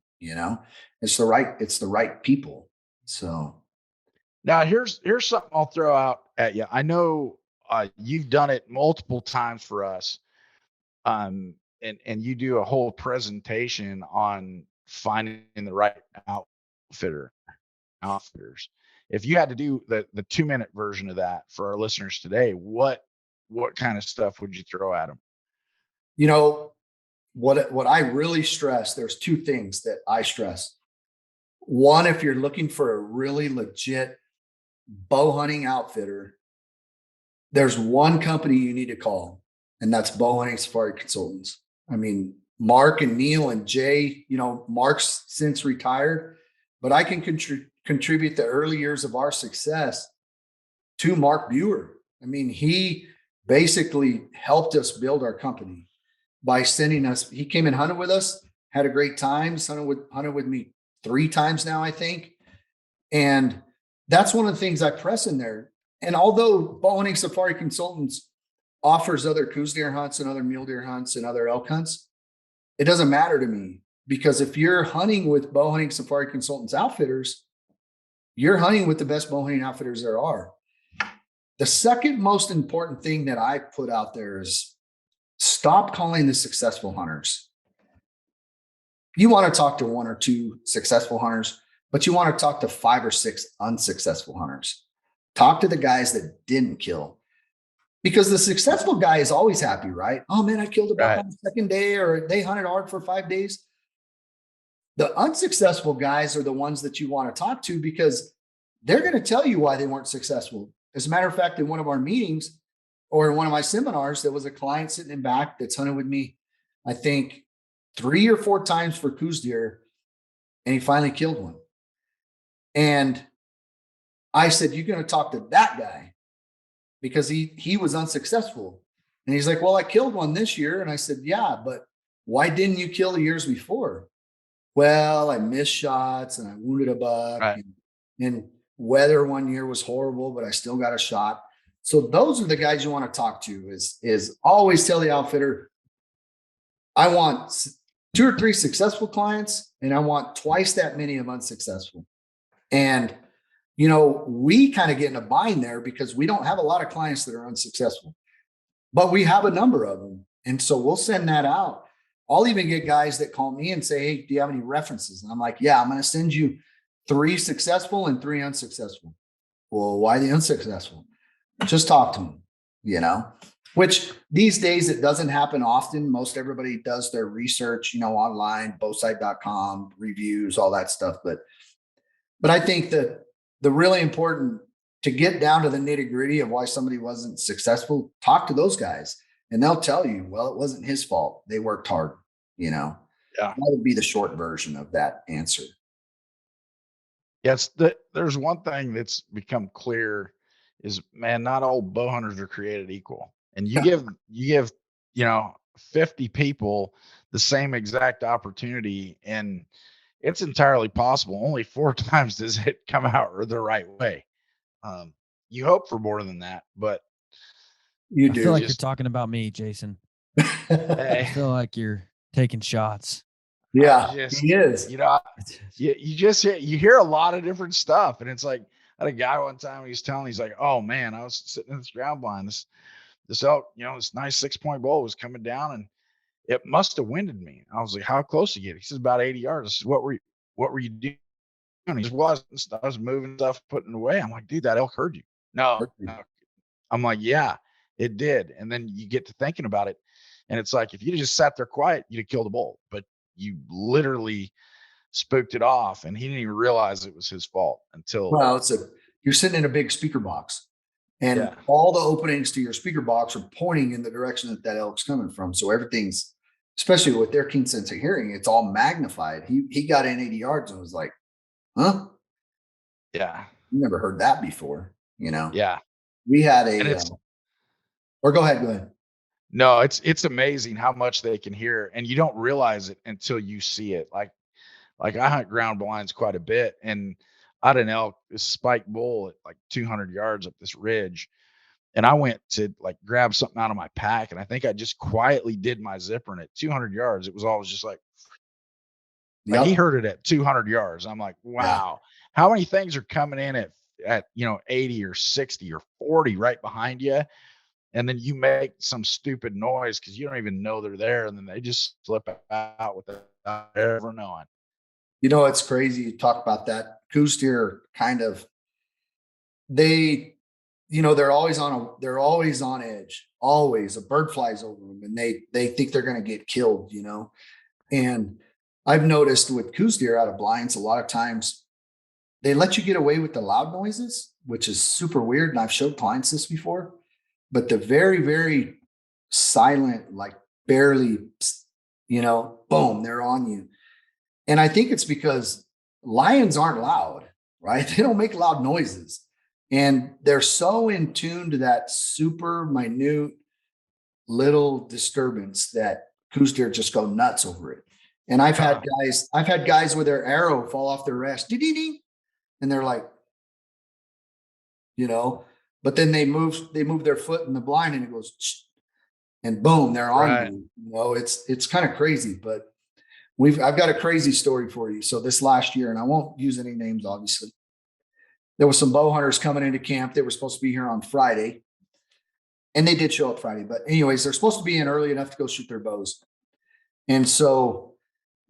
It's the right people. So now here's something I'll throw out at you. I know you've done it multiple times for us. And you do a whole presentation on finding the right outfitters. If you had to do the 2-minute version of that for our listeners today, what kind of stuff would you throw at them? What I really stress, there's 2 things that I stress. One, if you're looking for a really legit bow hunting outfitter, there's one company you need to call, and that's Bow Hunting Safari Consultants. I mean, Mark and Neil and Jay, Mark's since retired, but I can contribute the early years of our success to Mark Buer. I mean, he basically helped us build our company by sending us. He came and hunted with us, had a great time, hunted with me 3 times now, I think. And that's one of the things I press in there. And although Bow Hunting Safari Consultants offers other Coues deer hunts and other mule deer hunts and other elk hunts, it doesn't matter to me, because if you're hunting with Bow Hunting Safari Consultants outfitters, you're hunting with the best bow hunting outfitters there are. The second most important thing that I put out there is stop calling the successful hunters. You want to talk to 1 or 2 successful hunters, but you want to talk to 5 or 6 unsuccessful hunters. Talk to the guys that didn't kill, because the successful guy is always happy, right? Oh man, I killed a buck on the 2nd day, or they hunted hard for 5 days. The unsuccessful guys are the ones that you want to talk to, because they're going to tell you why they weren't successful. As a matter of fact, in one of our meetings or in one of my seminars, there was a client sitting in back that's hunted with me, I think 3 or 4 times for Coues deer, and he finally killed one. And I said, you're going to talk to that guy because he was unsuccessful. And he's like, well, I killed one this year. And I said, yeah, but why didn't you kill the years before? Well, I missed shots and I wounded a buck. Right. And weather one year was horrible, but I still got a shot. So those are the guys you want to talk to. Is always tell the outfitter, I want 2 or 3 successful clients, and I want twice that many of unsuccessful. And, you know, we kind of get in a bind there because we don't have a lot of clients that are unsuccessful, but we have a number of them. And so we'll send that out. I'll even get guys that call me and say, hey, do you have any references? And I'm like, yeah, I'm going to send you 3 successful and 3 unsuccessful. Well, why the unsuccessful? Just talk to them, you know, which these days it doesn't happen often. Most everybody does their research, you know, online, bowsite.com, reviews, all that stuff. But I think that the really important to get down to the nitty gritty of why somebody wasn't successful, talk to those guys and they'll tell you, well, it wasn't his fault. They worked hard, you know. Yeah. That would be the short version of that answer. Yes, there's one thing that's become clear is, man, not all bow hunters are created equal. And you give, you know, 50 people the same exact opportunity, and it's entirely possible. Only 4 times does it come out the right way. You hope for more than that, but You I do. feel like you're talking about me, Jason. I feel like you're taking shots. Yeah, just, he is. you know, you hear a lot of different stuff, and it's like, I had a guy one time, he's like, oh man, I was sitting in this ground blind, this elk, you know, this nice 6-point bull was coming down, and it must have winded me. I was like, how close did you get? He says, about 80 yards. I said, what were you doing? He says, well, I was moving stuff, putting it away. I'm like, dude, that elk heard you. No. I'm like, yeah, it did. And then you get to thinking about it, and it's like, if you just sat there quiet, you'd have killed the bull, but you literally spooked it off, and he didn't even realize it was his fault until. Well, you're sitting in a big speaker box, and all the openings to your speaker box are pointing in the direction that elk's coming from. So everything's, especially with their keen sense of hearing, it's all magnified. He got in 80 yards and was like, huh? Yeah. You never heard that before, you know? Yeah. We had or go ahead. No, it's amazing how much they can hear, and you don't realize it until you see it. Like I hunt ground blinds quite a bit, and I had an elk, this spike bull at like 200 yards up this ridge, and I went to like grab something out of my pack, and I think I just quietly did my zipper, and at 200 yards, it was always just like he heard it at 200 yards. I'm like, wow, how many things are coming in at 80 or 60 or 40 right behind you? And then you make some stupid noise because you don't even know they're there, and then they just slip out without ever knowing. You know, it's crazy. You talk about that. Coos deer kind of, they're always on edge. Always a bird flies over them, and they think they're going to get killed, you know. And I've noticed with coos deer out of blinds, a lot of times they let you get away with the loud noises, which is super weird. And I've showed clients this before. But the very, very silent, like barely, boom, they're on you. And I think it's because lions aren't loud, right? They don't make loud noises. And they're so in tune to that super minute little disturbance that coos deer just go nuts over it. And I've had guys with their arrow fall off their rest, and they're like, but then they move their foot in the blind, and it goes, and boom, they're on you. It's kind of crazy, but I've got a crazy story for you. So this last year, and I won't use any names, obviously, there was some bow hunters coming into camp. They were supposed to be here on Friday, and they did show up Friday. But anyways, they're supposed to be in early enough to go shoot their bows. And so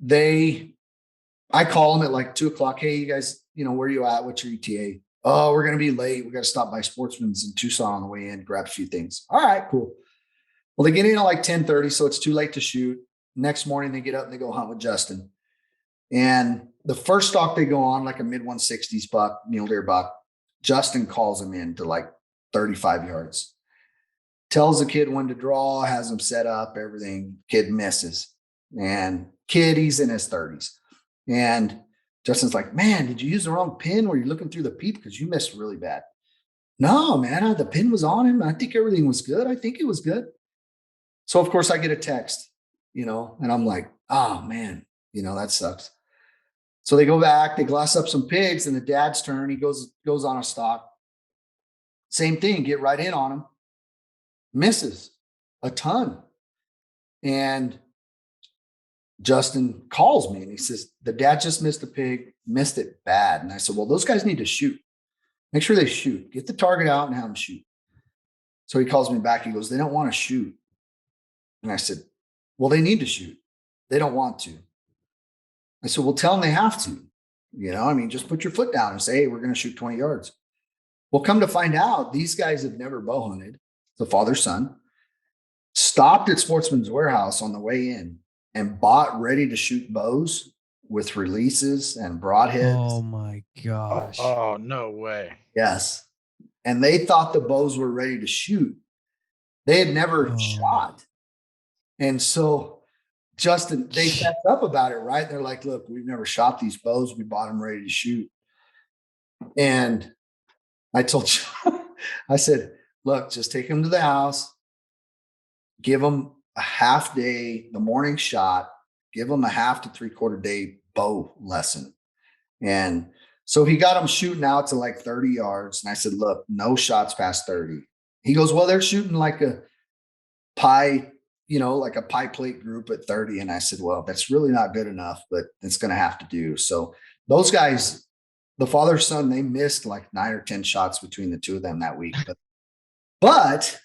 I call them at like 2:00. Hey, you guys, where are you at? What's your ETA? Oh, we're going to be late. We got to stop by Sportsman's in Tucson on the way in, grab a few things. All right, cool. Well, they get in at like 10:30, so it's too late to shoot. Next morning, they get up and they go hunt with Justin. And the first stalk they go on, like a mid 160s buck, mule deer buck, Justin calls him in to like 35 yards. Tells the kid when to draw, has him set up, everything. Kid misses. And he's in his 30s. And Justin's like, man, did you use the wrong pin? Were you looking through the peep? Because you missed really bad. No, man, the pin was on him. I think everything was good. I think it was good. So, of course, I get a text, and I'm like, oh, man, that sucks. So they go back, they glass up some pigs, and the dad's turn, he goes on a stalk. Same thing, get right in on him. Misses a ton. And Justin calls me and he says, the dad just missed a pig, missed it bad. And I said, well, those guys need to shoot. Make sure they shoot. Get the target out and have them shoot. So he calls me back. He goes, they don't want to shoot. And I said, well, they need to shoot. They don't want to. I said, well, tell them they have to. Just put your foot down and say, hey, we're going to shoot 20 yards. Well, come to find out, these guys have never bow hunted, the father, son, stopped at Sportsman's Warehouse on the way in and bought ready to shoot bows with releases and broadheads. Oh my gosh. Oh, no way. Yes. And they thought the bows were ready to shoot. They had never shot. And so Justin, they fessed up about it, right? They're like, look, we've never shot these bows. We bought them ready to shoot. And I told you, I said, look, just take them to the house, give them a half day, the morning shot, give them a half to 3/4 day bow lesson. And so he got them shooting out to like 30 yards. And I said, look, no shots past 30. He goes, well, they're shooting like a pie, like a pie plate group at 30. And I said, well, that's really not good enough, but it's going to have to do. So those guys, the father, son, they missed like 9 or 10 shots between the two of them that week. But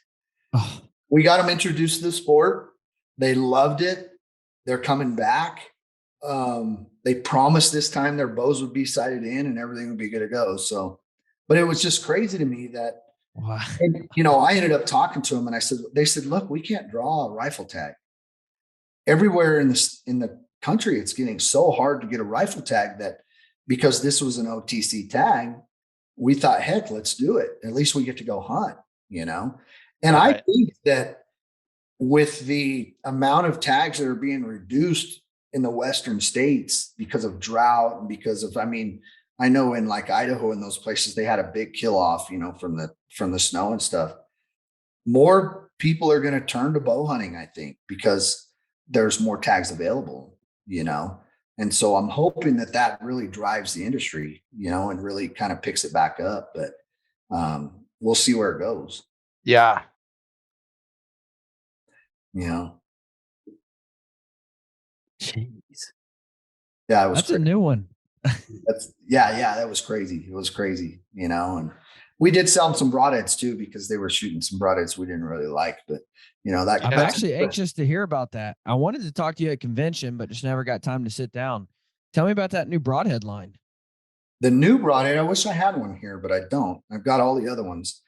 we got them introduced to the sport. They loved it. They're coming back. They promised this time their bows would be sighted in and everything would be good to go. So, but it was just crazy to me that, wow. And, I ended up talking to them and they said, look, we can't draw a rifle tag. Everywhere in the country, it's getting so hard to get a rifle tag that because this was an OTC tag, we thought, heck, let's do it. At least we get to go hunt, And I think that with the amount of tags that are being reduced in the Western states because of drought and because of, I know in like Idaho and those places, they had a big kill off, from the snow and stuff. More people are going to turn to bow hunting, I think, because there's more tags available, And so I'm hoping that really drives the industry, and really kind of picks it back up. But we'll see where it goes. Yeah. Jeez. Yeah, it was That's crazy. a new one. That was crazy. It was crazy, and we did sell them some broadheads too, because they were shooting some broadheads we didn't really like, but I'm actually anxious to hear about that. I wanted to talk to you at convention, but just never got time to sit down. Tell me about that new broadhead line. The new broadhead, I wish I had one here, but I don't. I've got all the other ones.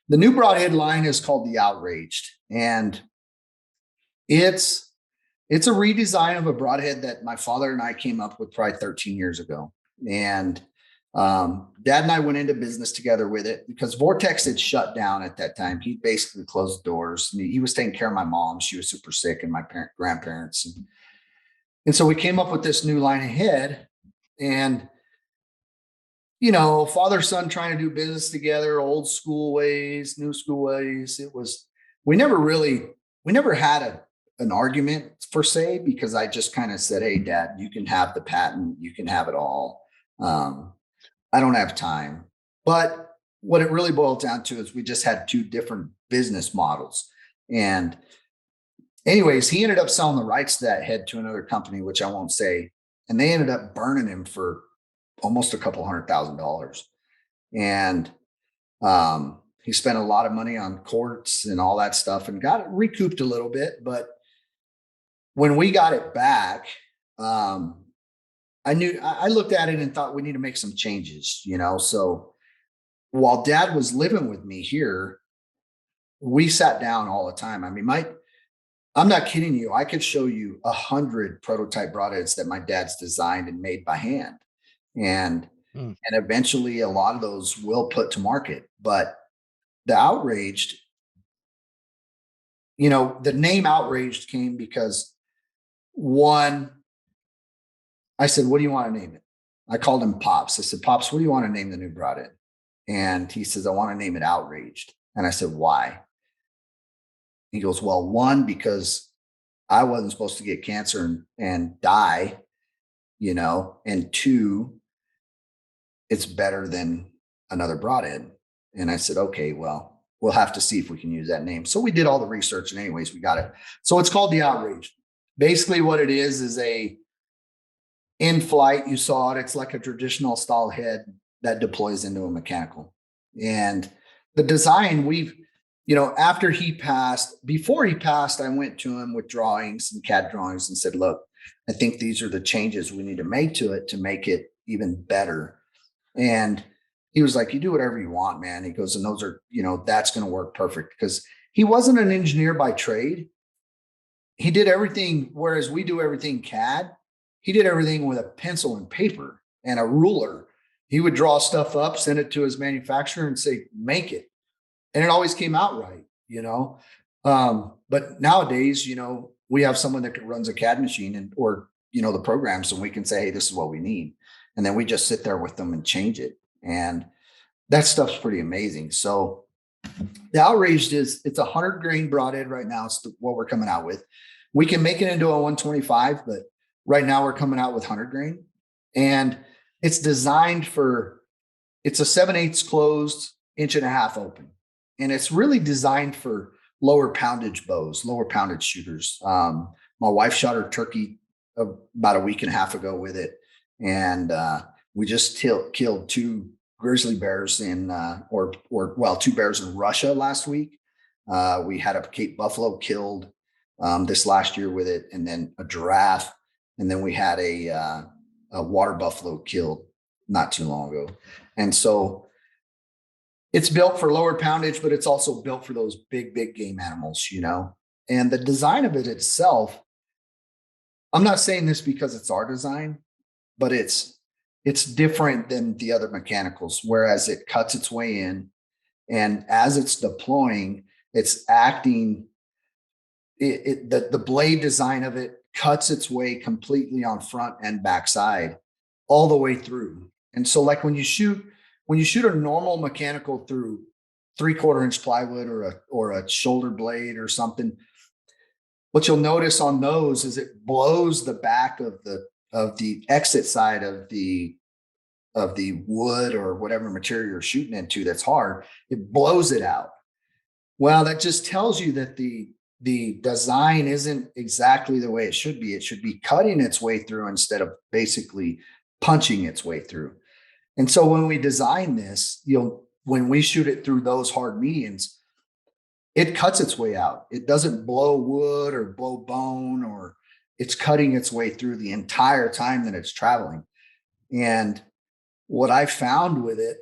The new broadhead line is called the Outraged, and it's a redesign of a broadhead that my father and I came up with probably 13 years ago. And Dad and I went into business together with it because Vortex had shut down at that time. He basically closed doors. And he was taking care of my mom. She was super sick, and my grandparents. And so we came up with this new line of head, and father, son trying to do business together, old school ways, new school ways. We never had an argument per se, because I just kind of said, hey, Dad, you can have the patent, you can have it all. I don't have time. But what it really boiled down to is we just had two different business models. And anyways, he ended up selling the rights to that head to another company, which I won't say. And they ended up burning him for almost $200,000. And he spent a lot of money on courts and all that stuff and got it recouped a little bit. But when we got it back, I looked at it and thought we need to make some changes, So while Dad was living with me here, we sat down all the time. I'm not kidding you. I could show you 100 prototype broadheads that my dad's designed and made by hand. And eventually a lot of those will put to market. But the Outraged, the name Outraged came because one, I said, what do you want to name it? I called him Pops. I said, Pops, what do you want to name the new broadhead? And he says, I want to name it Outraged. And I said, why? He goes, well, one, because I wasn't supposed to get cancer and die, and two, it's better than another broadhead. And I said, okay, well, we'll have to see if we can use that name. So we did all the research, and anyways, we got it. So it's called the Outraged. basically what it is a in flight. You saw it. It's like a traditional stall head that deploys into a mechanical. And the design after he passed, before he passed, I went to him with drawings and CAD drawings and said, look, I think these are the changes we need to make to it to make it even better. And he was like, you do whatever you want, man. He goes, and those are, that's going to work perfect, because he wasn't an engineer by trade. He did everything, whereas we do everything CAD. He did everything with a pencil and paper and a ruler. He would draw stuff up, send it to his manufacturer and say, make it. And it always came out right, But nowadays, we have someone that runs a CAD machine or the programs, and we can say, hey, this is what we need. And then we just sit there with them and change it. And that stuff's pretty amazing. So the Outraged it's 100 grain broadhead right now. It's what we're coming out with. We can make it into a 125, but right now we're coming out with 100 grain. And it's designed it's a 7/8 closed, 1.5 inch open. And it's really designed for lower poundage bows, lower poundage shooters. My wife shot her turkey about a week and a half ago with it. And we just killed 2 grizzly bears two bears in Russia last week. We had a Cape buffalo killed this last year with it, and then a giraffe. And then we had a water buffalo killed not too long ago. And so it's built for lower poundage, but it's also built for those big game animals, And the design of it itself, I'm not saying this because it's our design, but it's different than the other mechanicals, whereas it cuts its way in, and as it's deploying, it's acting. The blade design of it cuts its way completely on front and backside, all the way through. And so, like when you shoot a normal mechanical through 3/4 inch plywood or a shoulder blade or something, what you'll notice on those is it blows the back of the exit side of the wood or whatever material you're shooting into that's hard. It blows it out. Well, that just tells you that the design isn't exactly the way it should be. It should be cutting its way through instead of basically punching its way through. And so when we design this, when we shoot it through those hard medians, it cuts its way out. It doesn't blow wood or blow bone, or it's cutting its way through the entire time that it's traveling. And what I found with it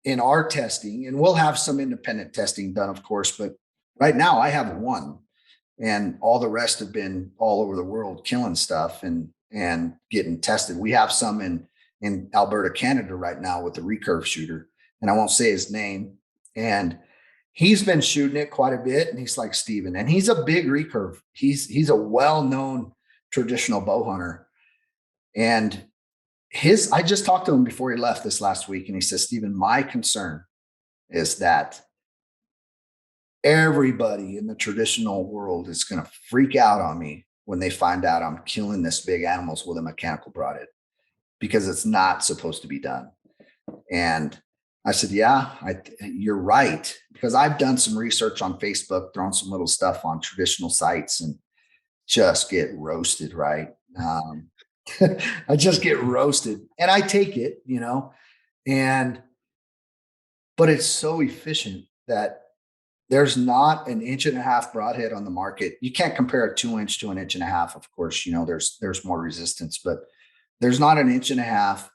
in our testing, and we'll have some independent testing done, of course, but right now I have one, and all the rest have been all over the world killing stuff and getting tested. We have some in Alberta, Canada right now with the recurve shooter, and I won't say his name. And he's been shooting it quite a bit, and he's like Steven, and he's a big recurve. He's a well-known traditional bow hunter. And I just talked to him before he left this last week, and he says, Steven, my concern is that everybody in the traditional world is going to freak out on me when they find out I'm killing this big animals with a mechanical broadhead, because it's not supposed to be done. And I said, yeah, you're right. Because I've done some research on Facebook, thrown some little stuff on traditional sites, and just get roasted, right? I just get roasted, and I take it, but it's so efficient that there's not an 1.5 inch broadhead on the market. You can't compare a 2 inch to an 1.5 inch. Of course, there's more resistance, but there's not an 1.5 inch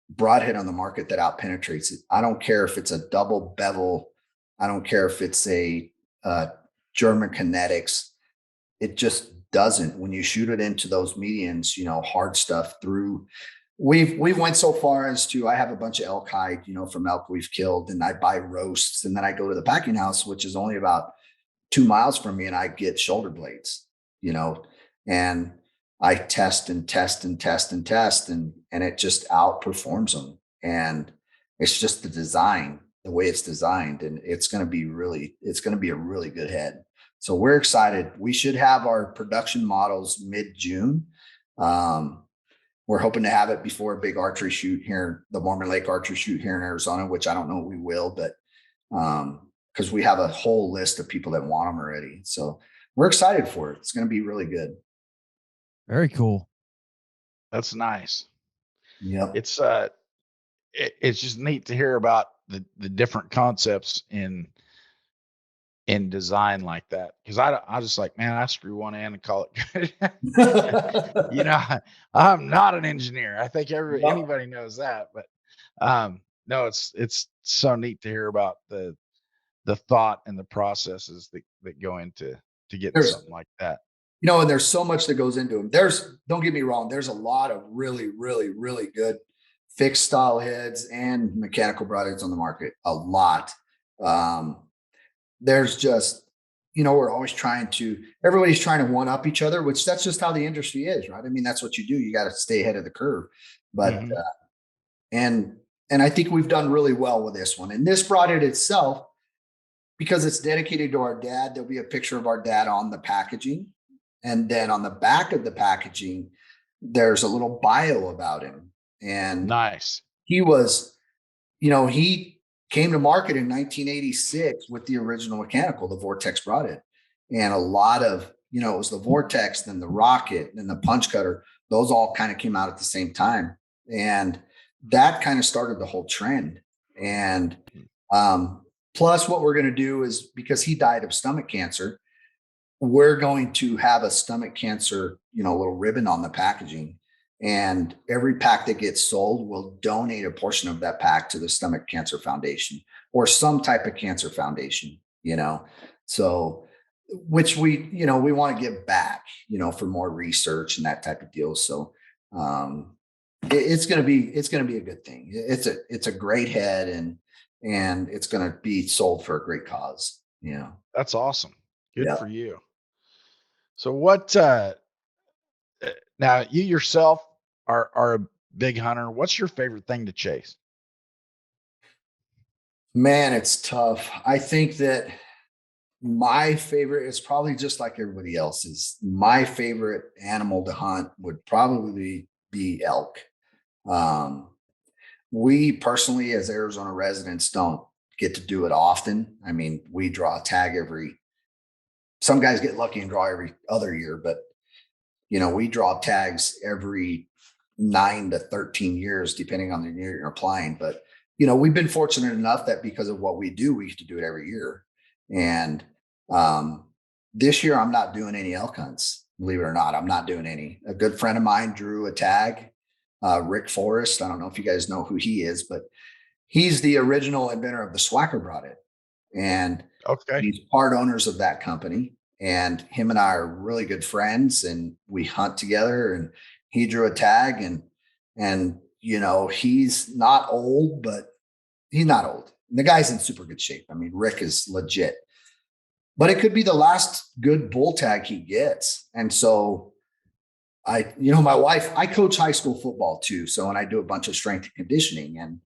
broadhead on the market that out penetrates it. I don't care if it's a double bevel. I don't care if it's a German Kinetics. It just doesn't. When you shoot it into those medians, hard stuff through. We went so far as to, I have a bunch of elk hide, from elk we've killed, and I buy roasts, and then I go to the packing house, which is only about 2 miles from me, and I get shoulder blades, and I test and test and test and test, and it just outperforms them. And it's just the design, the way it's designed, and it's going to be a really good head. So we're excited. We should have our production models mid-June. We're hoping to have it before a big archery shoot here, the Mormon Lake archery shoot here in Arizona, which I don't know if we will, but because we have a whole list of people that want them already. So we're excited for it. It's going to be really good. Very cool. That's nice. Yep. It's just neat to hear about the different concepts in design like that. Cause I just like, man, I screw one in and call it good. You know, I'm not an engineer. I think Yep. anybody knows that, but no, it's so neat to hear about the thought and the processes that go into getting There's, something like that. and there's so much that goes into them. Don't get me wrong, there's a lot of really, really, really good fixed style heads and mechanical broadheads on the market. A lot. Um, there's just, we're always everybody's trying to one up each other, which that's just how the industry is, right? I mean, that's what you do. You got to stay ahead of the curve. But, Mhm. and, and I think we've done really well with this one. And this broadhead itself, because it's dedicated to our dad, there'll be a picture of our dad on the packaging. And then on the back of the packaging, there's a little bio about him. And Nice. he was, he came to market in 1986 with the original mechanical, the Vortex broadhead. And a lot of, it was the Vortex, then the Rocket, then the Punch Cutter. Those all kind of came out at the same time. And that kind of started the whole trend. And plus, what we're going to do is, because he died of stomach cancer, we're going to have a stomach cancer, little ribbon on the packaging. And every pack that gets sold, will donate a portion of that pack to the Stomach Cancer Foundation or some type of cancer foundation, so which we want to give back, for more research and that type of deal. So it's going to be a good thing. It's a great head, and it's going to be sold for a great cause. That's awesome. Good Yeah. for you. So what now you yourself are a big hunter. What's your favorite thing to chase? Man, it's tough. I think that my favorite is probably just like everybody else's. My favorite animal to hunt would probably be elk. Um, we personally, as Arizona residents, don't get to do it often. I mean, we draw a tag some guys get lucky and draw every other year, but we draw tags every 9 to 13 years, depending on the year you're applying. But, we've been fortunate enough that because of what we do, we get to do it every year. And this year, I'm not doing any elk hunts, believe it or not. I'm not doing any. A good friend of mine drew a tag, Rick Forrest. I don't know if you guys know who he is, but he's the original inventor of the Swacker broadhead. And Okay. he's part owners of that company. And him and I are really good friends, and we hunt together. And he drew a tag, and he's not old, but he's not old. The guy's in super good shape. I mean, Rick is legit, but it could be the last good bull tag he gets. And so my wife, I coach high school football too. So, and I do a bunch of strength and conditioning,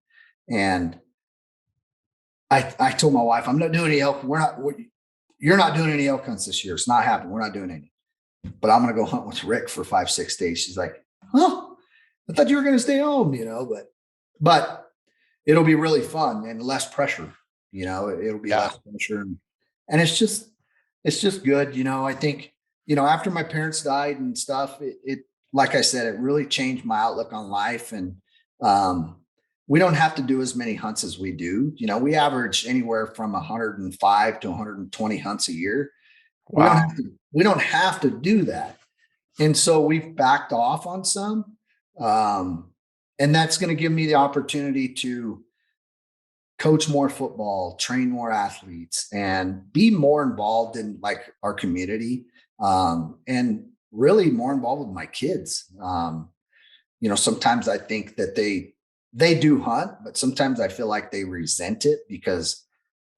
and I told my wife, I'm not doing any elk. You're not doing any elk hunts this year. It's not happening. We're not doing any, but I'm going to go hunt with Rick for 5-6 days. She's like, oh, I thought you were going to stay home, but it'll be really fun and less pressure, it'll be less pressure. And it's just good. I think, after my parents died and stuff, it, like I said, it really changed my outlook on life. And, we don't have to do as many hunts as we do. We average anywhere from 105 to 120 hunts a year. Wow. We don't have to do that. And so we've backed off on some. And that's going to give me the opportunity to coach more football, train more athletes, and be more involved in like our community. And really more involved with my kids. Sometimes I think that they do hunt, but sometimes I feel like they resent it because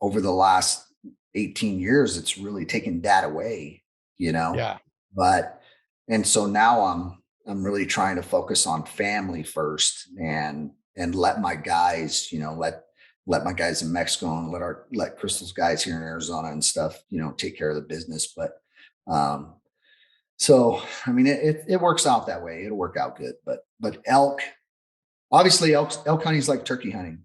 over the last 18 years, it's really taken dad away, Yeah. And so now I'm really trying to focus on family first, and let my guys, let my guys in Mexico and let Crystal's guys here in Arizona and stuff, take care of the business. But, so, I mean, it works out that way. It'll work out good, but elk, obviously elk hunting is like turkey hunting.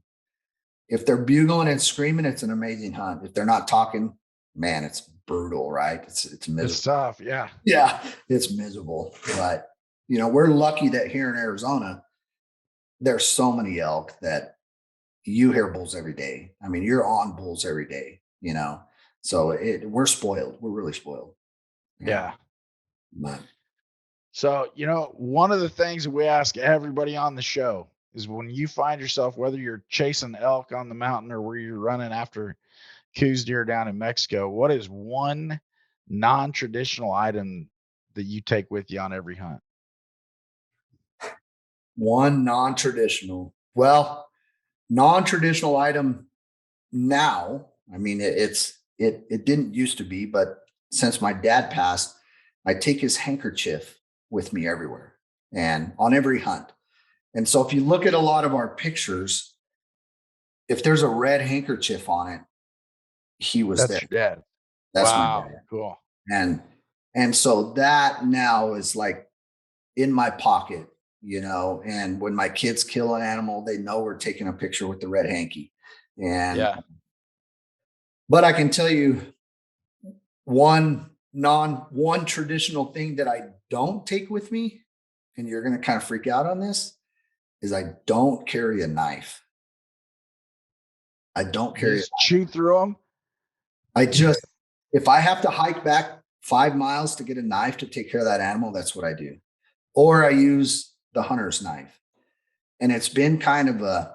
If they're bugling and screaming, it's an amazing hunt. If they're not talking, man, it's brutal, right? It's miserable. It's tough. Yeah. Yeah, it's miserable. But we're lucky that here in Arizona, there's so many elk that you hear bulls every day. I mean, you're on bulls every day, So we're spoiled. We're really spoiled. Yeah. But So, one of the things that we ask everybody on the show is when you find yourself, whether you're chasing elk on the mountain or where you're running after Coues deer down in Mexico, what is one non-traditional item that you take with you on every hunt? one non-traditional. Well, non-traditional item now. I mean, it didn't used to be, but since my dad passed, I take his handkerchief with me everywhere and on every hunt. And so if you look at a lot of our pictures, if there's a red handkerchief on it, he was That's there. your dad. That's Wow. my dad. Cool. And so that now is like in my pocket, and when my kids kill an animal, they know we're taking a picture with the red hanky. And Yeah. but I can tell you one traditional thing that I don't take with me, and you're going to kind of freak out on this, is I don't carry a knife. I don't You carry. just chew through them. If I have to hike back 5 miles to get a knife to take care of that animal, that's what I do. Or I use the hunter's knife. And it's been kind of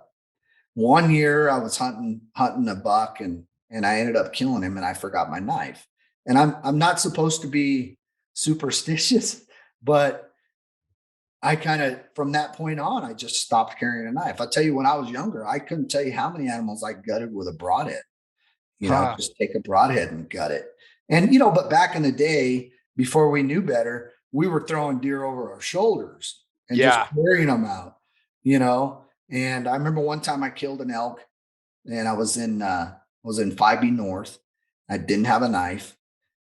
one year I was hunting a buck and I ended up killing him and I forgot my knife. And I'm not supposed to be superstitious, but I kind of, from that point on, I just stopped carrying a knife. I'll tell you, when I was younger, I couldn't tell you how many animals I gutted with a broadhead. Just take a broadhead and gut it. And, but back in the day, before we knew better, we were throwing deer over our shoulders and just carrying them out, And I remember one time I killed an elk and I was in 5B North. I didn't have a knife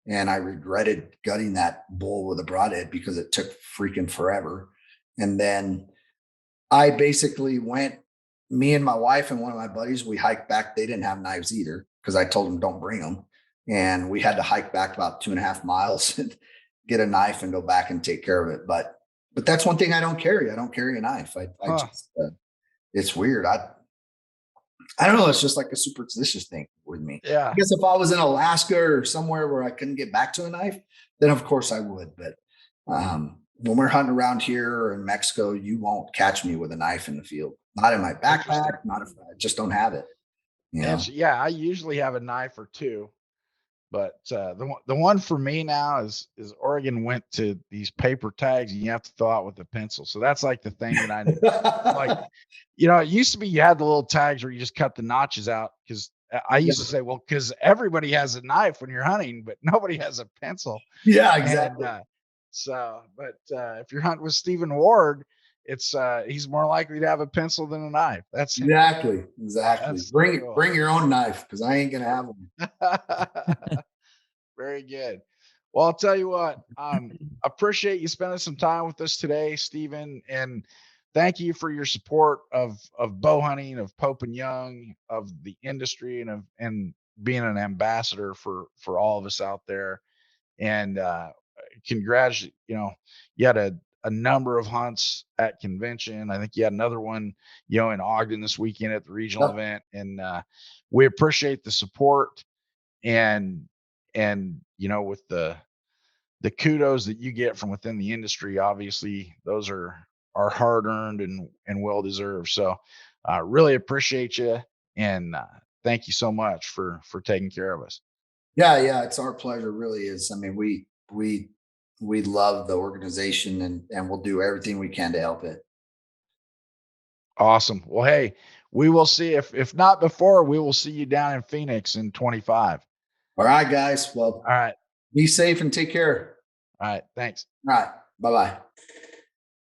and I regretted gutting that bull with a broadhead because it took freaking forever. And then I basically went, me and my wife and one of my buddies, we hiked back. They didn't have knives either because I told them don't bring them. And we had to hike back about 2.5 miles and get a knife and go back and take care of it. But that's one thing I don't carry. I don't carry a knife. I just, it's weird. I don't know. It's just like a superstitious thing with me. Yeah. I guess if I was in Alaska or somewhere where I couldn't get back to a knife, then of course I would. But when we're hunting around here or in Mexico, you won't catch me with a knife in the field. Not in my backpack. I just don't have it. Yeah, I usually have a knife or two, but the one for me now is Oregon went to these paper tags and you have to fill out with a pencil. So that's like the thing that I like. It used to be you had the little tags where you just cut the notches out because I used to say, well, because everybody has a knife when you're hunting, but nobody has a pencil. Yeah, exactly. And, if you're hunting with Stephen Ward, it's he's more likely to have a pencil than a knife. That's exactly. That's bring your own knife because I ain't gonna have them. Very good. Well, I'll tell you what, appreciate you spending some time with us today, Stephen, and thank you for your support of bow hunting, of Pope and Young, of the industry, and being an ambassador for all of us out there. And congratulations, you had a number of hunts at convention. I think you had another one, in Ogden this weekend at the regional event. And we appreciate the support and with the kudos that you get from within the industry, obviously those are hard earned and well deserved. So really appreciate you. And thank you so much for taking care of us. Yeah. It's our pleasure. It really is. I mean, we love the organization and we'll do everything we can to help it. Awesome. Well, hey, we will see if not before, we will see you down in Phoenix in 25. All right, guys. Well, all right. Be safe and take care. All right. Thanks. All right. Bye-bye.